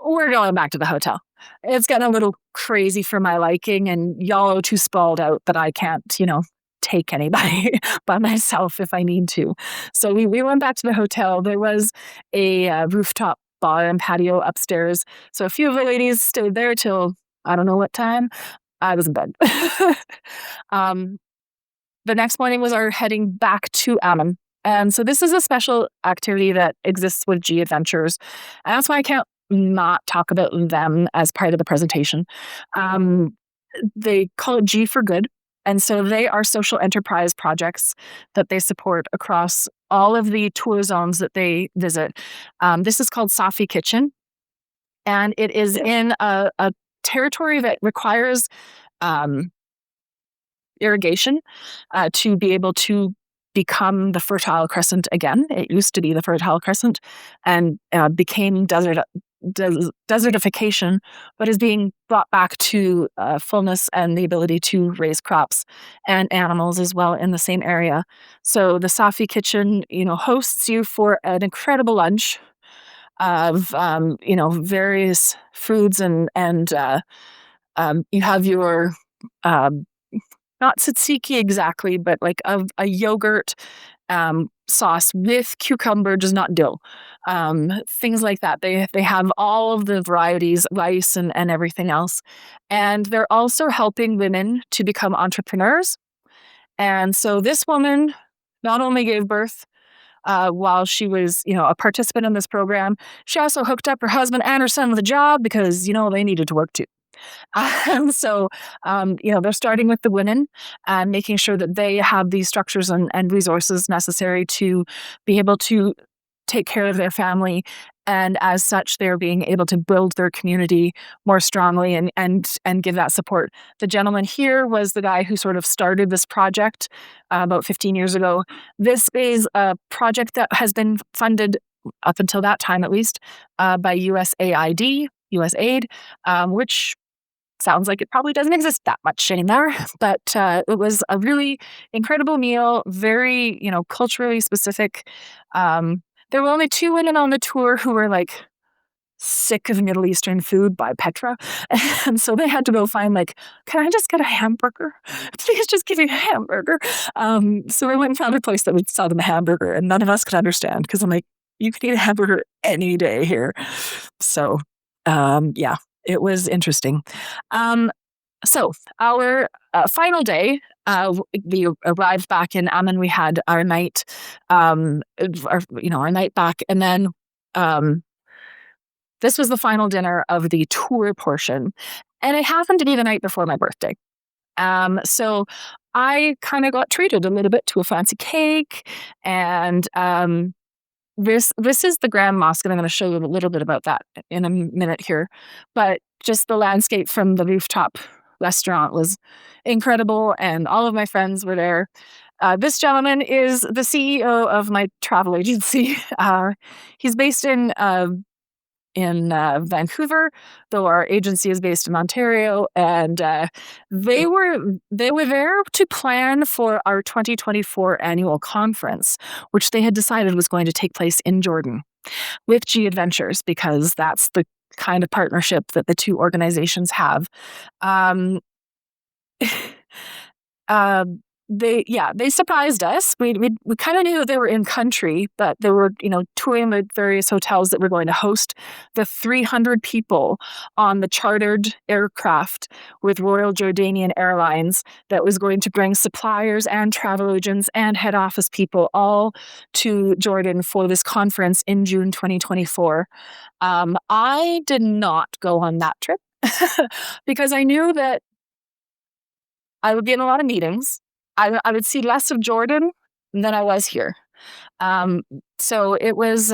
we're going back to the hotel. It's getting a little crazy for my liking, and y'all are too sprawled out that I can't, take anybody by myself if I need to. So we went back to the hotel. There was a rooftop bar and patio upstairs. So a few of the ladies stayed there till I don't know what time. I was in bed. The next morning was our heading back to Amman. And so this is a special activity that exists with G Adventures. And that's why I can't not talk about them as part of the presentation. They call it G for Good. And so they are social enterprise projects that they support across all of the tour zones that they visit. This is called Safi Kitchen. And it is in a territory that requires irrigation to be able to become the Fertile Crescent again. It used to be the Fertile Crescent and became desertification, but is being brought back to fullness and the ability to raise crops and animals as well in the same area. So the Safi Kitchen, hosts you for an incredible lunch of various foods and you have your um, not tzatziki exactly, but like a yogurt sauce with cucumber, just not dill. Things like that. They have all of the varieties, rice and everything else. And they're also helping women to become entrepreneurs. And so this woman not only gave birth while she was, a participant in this program, she also hooked up her husband and her son with a job because, they needed to work too. So, they're starting with the women and making sure that they have these structures and resources necessary to be able to take care of their family. And as such, they're being able to build their community more strongly and give that support. The gentleman here was the guy who sort of started this project about 15 years ago. This is a project that has been funded up until that time, at least, by USAID, which sounds like it probably doesn't exist that much anymore, but it was a really incredible meal, very, culturally specific. There were only 2 women on the tour who were like sick of Middle Eastern food by Petra. And so they had to go find can I just get a hamburger? Please just give me a hamburger. So we went and found a place that would sell them a hamburger and none of us could understand because I'm like, you could eat a hamburger any day here. So, yeah. It was interesting. So our final day, we arrived back in Amman. We had our night, our night back, and then this was the final dinner of the tour portion, and it happened to be the night before my birthday. So I kind of got treated a little bit to a fancy cake, and this is the Grand Mosque, and I'm going to show you a little bit about that in a minute here. But just the landscape from the rooftop restaurant was incredible, and all of my friends were there. This gentleman is the CEO of my travel agency. He's based in Vancouver, though our agency is based in Ontario, and they were there to plan for our 2024 annual conference, which they had decided was going to take place in Jordan with G Adventures, because that's the kind of partnership that the two organizations have. They surprised us. We kind of knew that they were in country, but they were, touring the various hotels that were going to host the 300 people on the chartered aircraft with Royal Jordanian Airlines that was going to bring suppliers and travel agents and head office people all to Jordan for this conference in June 2024. I did not go on that trip because I knew that I would be in a lot of meetings. I would see less of Jordan than I was here. So it was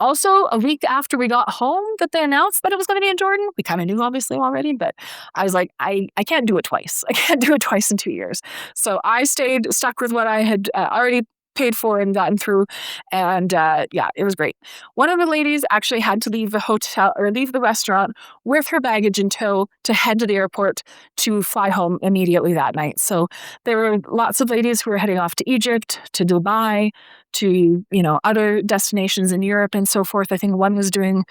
also a week after we got home that they announced that it was going to be in Jordan. We kind of knew, obviously, already, but I was like, I can't do it twice. I can't do it twice in 2 years. So I stuck with what I had already paid for and gotten through. And it was great. One of the ladies actually had to leave the hotel or leave the restaurant with her baggage in tow to head to the airport to fly home immediately that night. So there were lots of ladies who were heading off to Egypt, to Dubai, to, other destinations in Europe and so forth. I think one was doing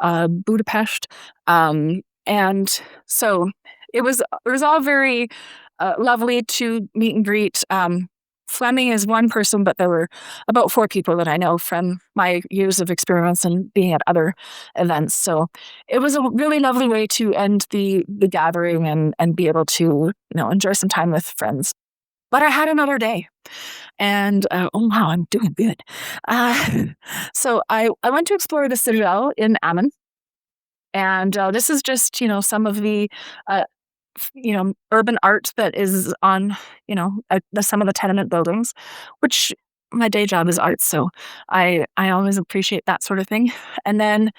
Budapest. And so it was all very lovely to meet and greet. Fleming is one person, but there were about 4 people that I know from my years of experience and being at other events. So it was a really lovely way to end the gathering and be able to, enjoy some time with friends. But I had another day. And, oh wow, I'm doing good. So I went to explore the Citadel in Amman. And this is just, some of the urban art that is on, some of the tenement buildings, which my day job is art. So I always appreciate that sort of thing. And then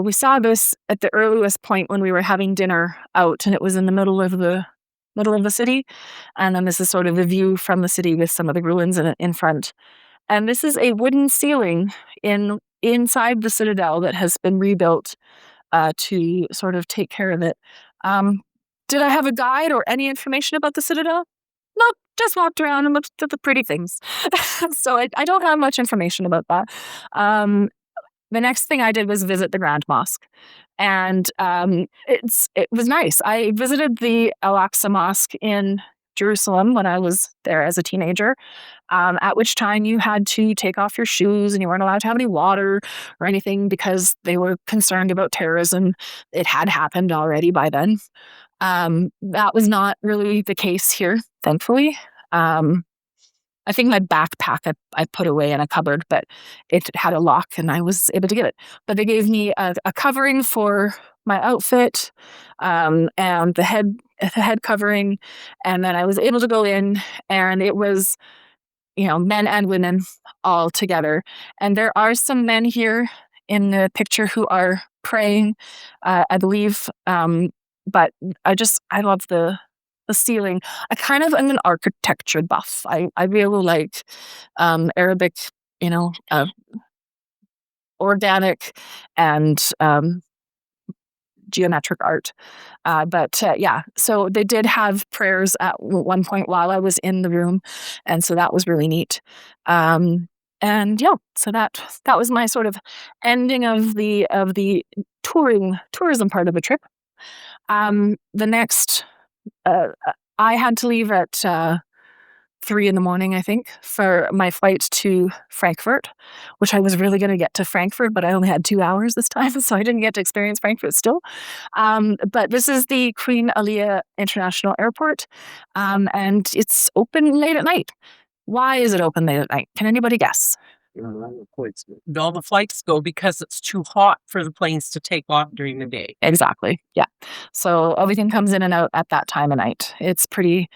we saw this at the earliest point when we were having dinner out, and it was in the middle of the middle of the city. And then this is sort of a view from the city with some of the ruins in front. And this is a wooden ceiling inside the citadel that has been rebuilt to sort of take care of it. Did I have a guide or any information about the citadel? No, just walked around and looked at the pretty things. So I don't have much information about that. The next thing I did was visit the Grand Mosque. And it was nice. I visited the Al-Aqsa Mosque in Jerusalem when I was there as a teenager, at which time you had to take off your shoes and you weren't allowed to have any water or anything because they were concerned about terrorism. It had happened already by then. That was not really the case here, thankfully. I think my backpack I put away in a cupboard, but it had a lock and I was able to get it. But they gave me a covering for my outfit, and the head covering, and then I was able to go in, and it was, men and women all together. And there are some men here in the picture who are praying, I believe. But I love the ceiling. I kind of am an architecture buff. I really like Arabic, organic and geometric art. Yeah, so they did have prayers at one point while I was in the room, and so that was really neat. And yeah, so that was my sort of ending of the tourism part of the trip. The next, I had to leave at 3 a.m, I think, for my flight to Frankfurt, which I was really going to get to Frankfurt, but I only had 2 hours this time, so I didn't get to experience Frankfurt still. But this is the Queen Alia International Airport, and it's open late at night. Why is it open late at night? Can anybody guess? All the flights go because it's too hot for the planes to take off during the day. Exactly. Yeah. So everything comes in and out at that time of night. It's pretty.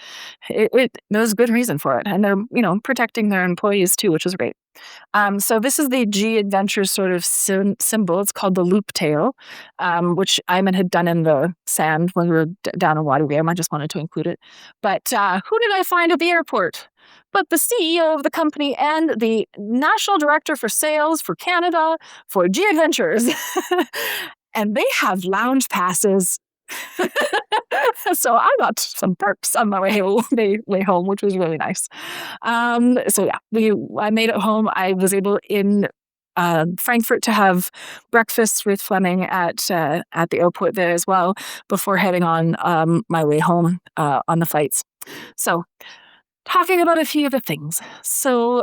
There's good reason for it, and they're protecting their employees too, which is great. So this is the G Adventures sort of symbol. It's called the loop tail, which Ayman had done in the sand when we were down in Watergate. I just wanted to include it. But who did I find at the airport? But the CEO of the company and the National Director for Sales for Canada for G Adventures. And they have lounge passes. So I got some perks on my way home, which was really nice. So yeah, I made it home. I was able in Frankfurt to have breakfast with Fleming at the airport there as well before heading on my way home on the flights. So talking about a few of the things. So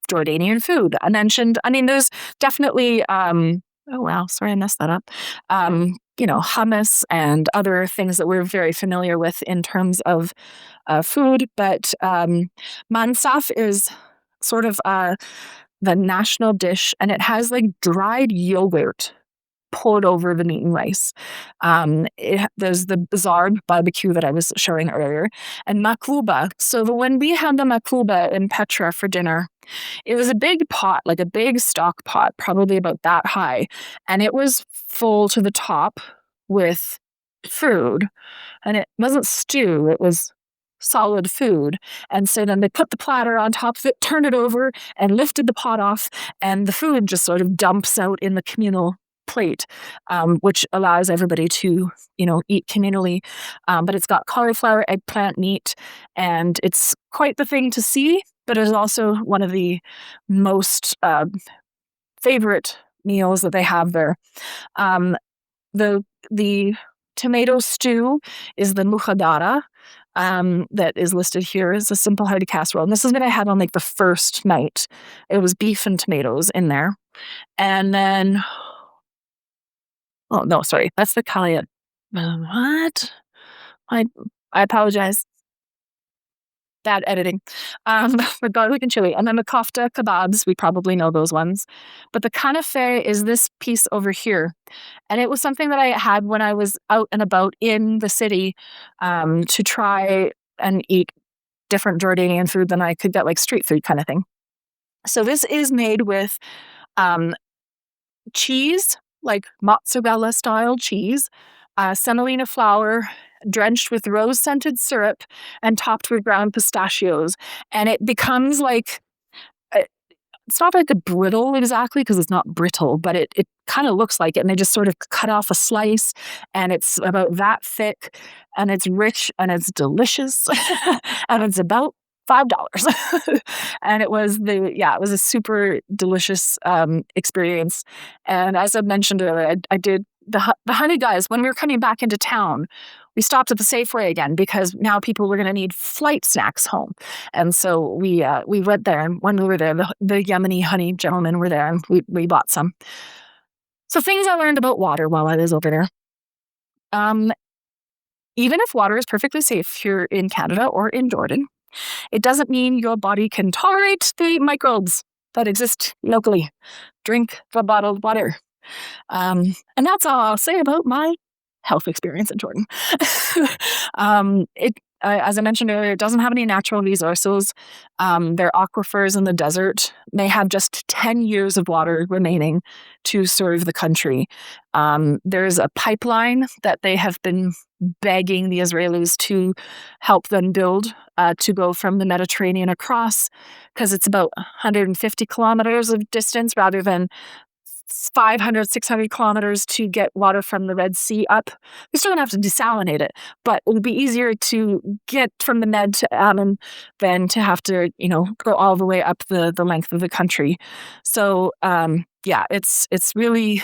Jordanian food I mentioned. I mean, there's definitely oh wow, sorry I messed that up. Hummus and other things that we're very familiar with in terms of food, but mansaf is sort of the national dish, and it has like dried yogurt poured over the meat and rice. There's the zarb barbecue that I was showing earlier, and makluba. So when we had the makluba in Petra for dinner, it was a big pot, like a big stock pot, probably about that high, and it was full to the top with food, and it wasn't stew, it was solid food. And so then they put the platter on top of it, turned it over, and lifted the pot off, and the food just sort of dumps out in the communal plate, which allows everybody to, eat communally. But it's got cauliflower, eggplant, meat, and it's quite the thing to see, but it is also one of the most favorite meals that they have there. The tomato stew is the mukhadara, that is listed here as a simple hearty casserole. And this is what I had on like the first night. It was beef and tomatoes in there. And then, oh no, sorry, that's the kaliyat. What? I apologize. Bad editing. With garlic and chili. And then the kofta kebabs, we probably know those ones. But the kanafe is this piece over here. And it was something that I had when I was out and about in the city, to try and eat different Jordanian food than I could get, like street food kind of thing. So this is made with cheese, like mozzarella style cheese, semolina flour, drenched with rose-scented syrup and topped with ground pistachios. And it becomes like, it's not like a brittle exactly because it's not brittle, but it kind of looks like it. And they just sort of cut off a slice and it's about that thick and it's rich and it's delicious and it's about $5. And it was a super delicious experience. And as I mentioned earlier, I did the honey guys, when we were coming back into town, we stopped at the Safeway again because now people were going to need flight snacks home. And so we went there, and when we were there, the Yemeni honey gentlemen were there, and we bought some. So things I learned about water while I was over there. Even if water is perfectly safe here in Canada or in Jordan, it doesn't mean your body can tolerate the microbes that exist locally. Drink the bottled water. And that's all I'll say about my health experience in Jordan. As I mentioned earlier, it doesn't have any natural resources. Their aquifers in the desert may have just 10 years of water remaining to serve the country. There's a pipeline that they have been begging the Israelis to help them build to go from the Mediterranean across, because it's about 150 kilometers of distance rather than 500, 600 kilometers to get water from the Red Sea up. We're still going to have to desalinate it, but it would be easier to get from the Med to Ammon than to have to, go all the way up the length of the country. So, it's really,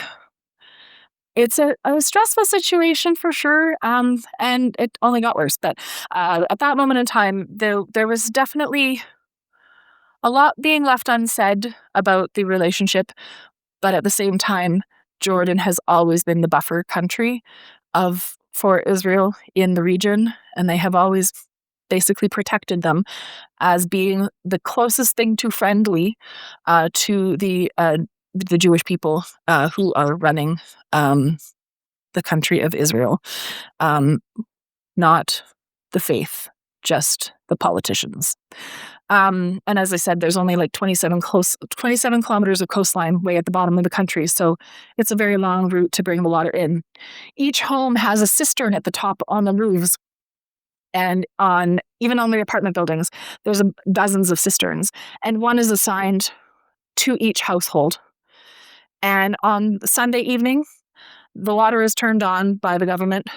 it's a stressful situation for sure, and it only got worse. But at that moment in time, there was definitely a lot being left unsaid about the relationship. But at the same time, Jordan has always been the buffer country for Israel in the region, and they have always basically protected them as being the closest thing to friendly to the Jewish people who are running the country of Israel, not the faith, just the politicians. And as I said, there's only like 27 kilometers of coastline way at the bottom of the country. So it's a very long route to bring the water in. Each home has a cistern at the top on the roofs. And even on the apartment buildings, there's dozens of cisterns. And one is assigned to each household. And on Sunday evening, the water is turned on by the government.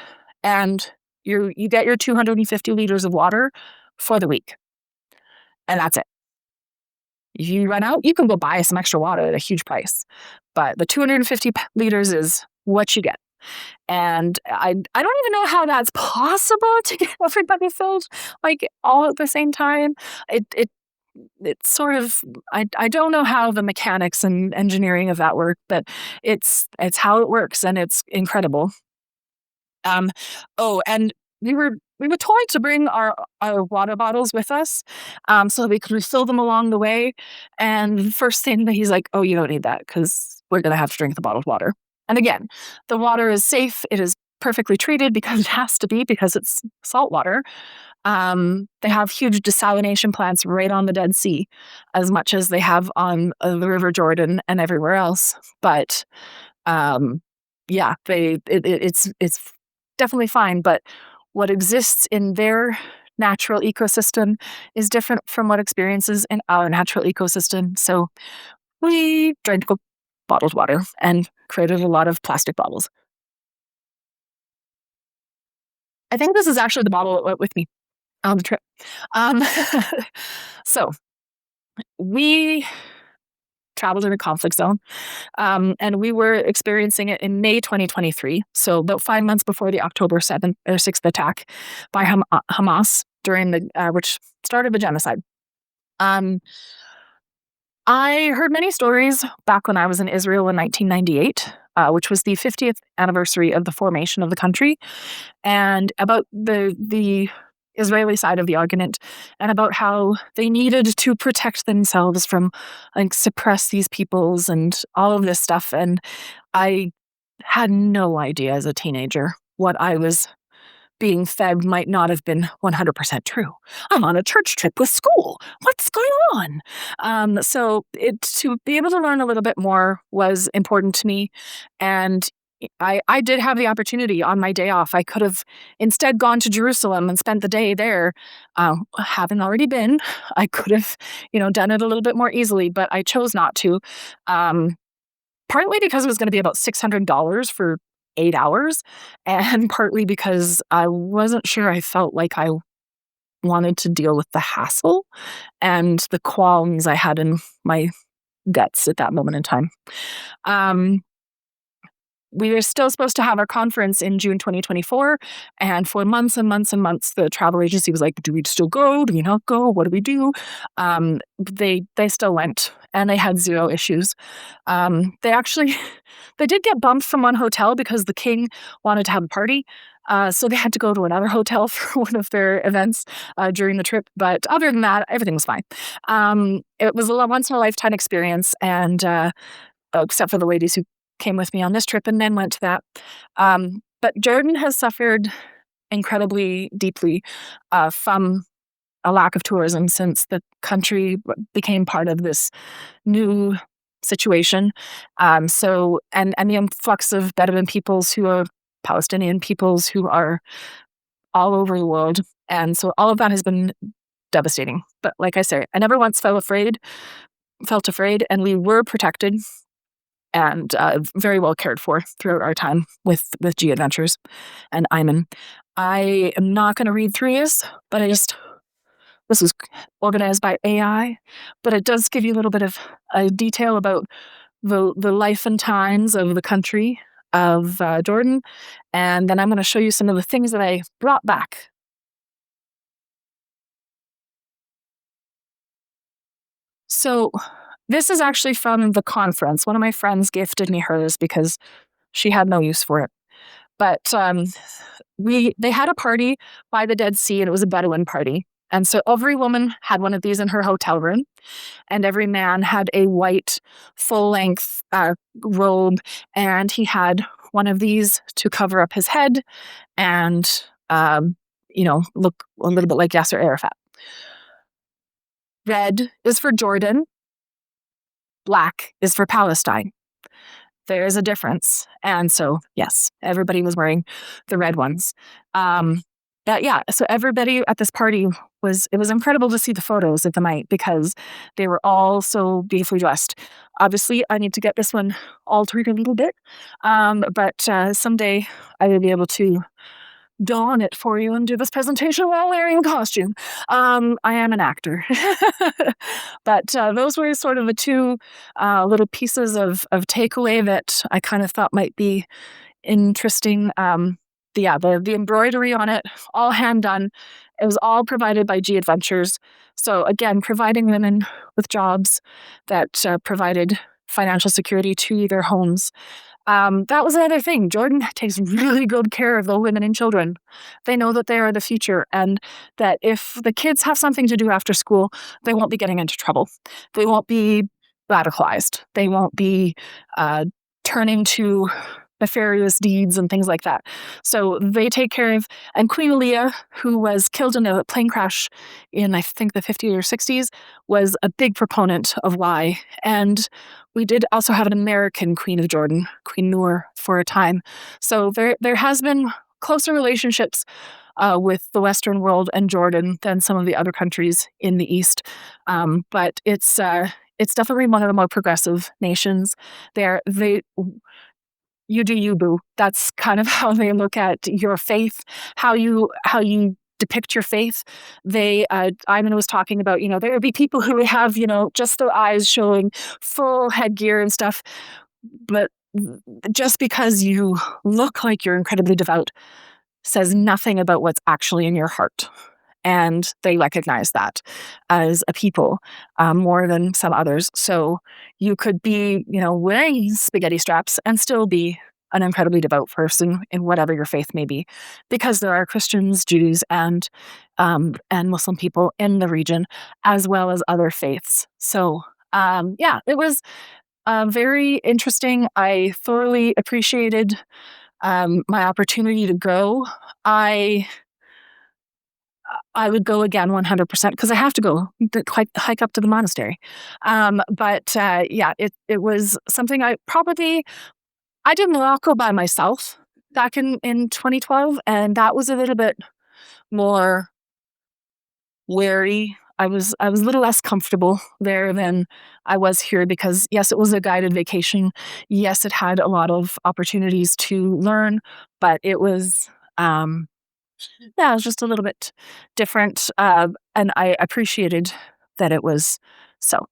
And you get your 250 liters of water for the week. And that's it. If you run out, you can go buy some extra water at a huge price. But the 250 liters is what you get. And I don't even know how that's possible to get everybody filled like all at the same time. It's sort of, I don't know how the mechanics and engineering of that work, but it's how it works, and it's incredible. And we were told to bring our water bottles with us so that we could refill them along the way. And the first thing that he's like, oh, you don't need that because we're going to have to drink the bottled water. And again, the water is safe. It is perfectly treated because it has to be, because it's salt water. They have huge desalination plants right on the Dead Sea, as much as they have on the River Jordan and everywhere else. But it's definitely fine. But what exists in their natural ecosystem is different from what experiences in our natural ecosystem. So we drank bottled water and created a lot of plastic bottles. I think this is actually the bottle that went with me on the trip. So we traveled in a conflict zone, and we were experiencing it in May 2023, so about 5 months before the October 7th or 6th attack by Hamas, during which started the genocide. I heard many stories back when I was in Israel in 1998, which was the 50th anniversary of the formation of the country, and about the Israeli side of the argument, and about how they needed to protect themselves from suppress these peoples and all of this stuff. And I had no idea as a teenager what I was being fed might not have been 100% true. I'm on a church trip with school. What's going on? So to be able to learn a little bit more was important to me. And I did have the opportunity on my day off. I could have instead gone to Jerusalem and spent the day there. Having already been, I could have, done it a little bit more easily, but I chose not to. Um, Partly because it was going to be about $600 for 8 hours, and partly because I wasn't sure I felt like I wanted to deal with the hassle and the qualms I had in my guts at that moment in time. Um, we were still supposed to have our conference in June 2024. And for months and months and months, the travel agency was like, do we still go? Do we not go? What do we do? They still went, and they had zero issues. They actually, they did get bumped from one hotel because the king wanted to have a party. So they had to go to another hotel for one of their events during the trip. But other than that, everything was fine. It was a once in a lifetime experience. And except for the ladies who came with me on this trip and then went to that. But Jordan has suffered incredibly deeply from a lack of tourism since the country became part of this new situation. And the influx of Bedouin peoples who are Palestinian peoples who are all over the world. And so all of that has been devastating. But like I say, I never once felt afraid, and we were protected and very well cared for throughout our time with G Adventures and Iman. I am not going to read through this, but this was organized by AI, but it does give you a little bit of detail about the life and times of the country of Jordan. And then I'm going to show you some of the things that I brought back. So this is actually from the conference. One of my friends gifted me hers because she had no use for it. But they had a party by the Dead Sea, and it was a Bedouin party. And so every woman had one of these in her hotel room, and every man had a white full-length robe, and he had one of these to cover up his head and, look a little bit like Yasser Arafat. Red is for Jordan. Black is for Palestine. There is a difference. And so, yes, everybody was wearing the red ones. So everybody at this party it was incredible to see the photos at the night because they were all so beautifully dressed. Obviously, I need to get this one altered a little bit. But someday I will be able to don it for you and do this presentation while wearing a costume. I am an actor. But those were sort of the two little pieces of takeaway that I kind of thought might be interesting. The embroidery on it, all hand done. It was all provided by G Adventures. So again, providing women with jobs that provided financial security to their homes. That was another thing. Jordan takes really good care of the women and children. They know that they are the future, and that if the kids have something to do after school, they won't be getting into trouble. They won't be radicalized. They won't be turning to nefarious deeds and things like that. So they take care of, and Queen Leah, who was killed in a plane crash in, I think, the 50s or 60s, was a big proponent of why. And we did also have an American Queen of Jordan, Queen Noor, for a time. So there has been closer relationships with the Western world and Jordan than some of the other countries in the East. But it's definitely one of the more progressive nations. You do you, boo. That's kind of how they look at your faith, how you depict your faith. Iman was talking about, there would be people who would have, just their eyes showing full headgear and stuff. But just because you look like you're incredibly devout says nothing about what's actually in your heart. And they recognize that as a people more than some others. So you could be, wearing spaghetti straps and still be an incredibly devout person in whatever your faith may be, because there are Christians, Jews, and Muslim people in the region, as well as other faiths. So it was very interesting. I thoroughly appreciated my opportunity to go. I would go again 100% because I have to go hike up to the monastery. It was something I probably I did Morocco by myself back in 2012, and that was a little bit more wary. I was a little less comfortable there than I was here because yes, it was a guided vacation. Yes, it had a lot of opportunities to learn, but it was yeah, it was just a little bit different. And I appreciated that it was so.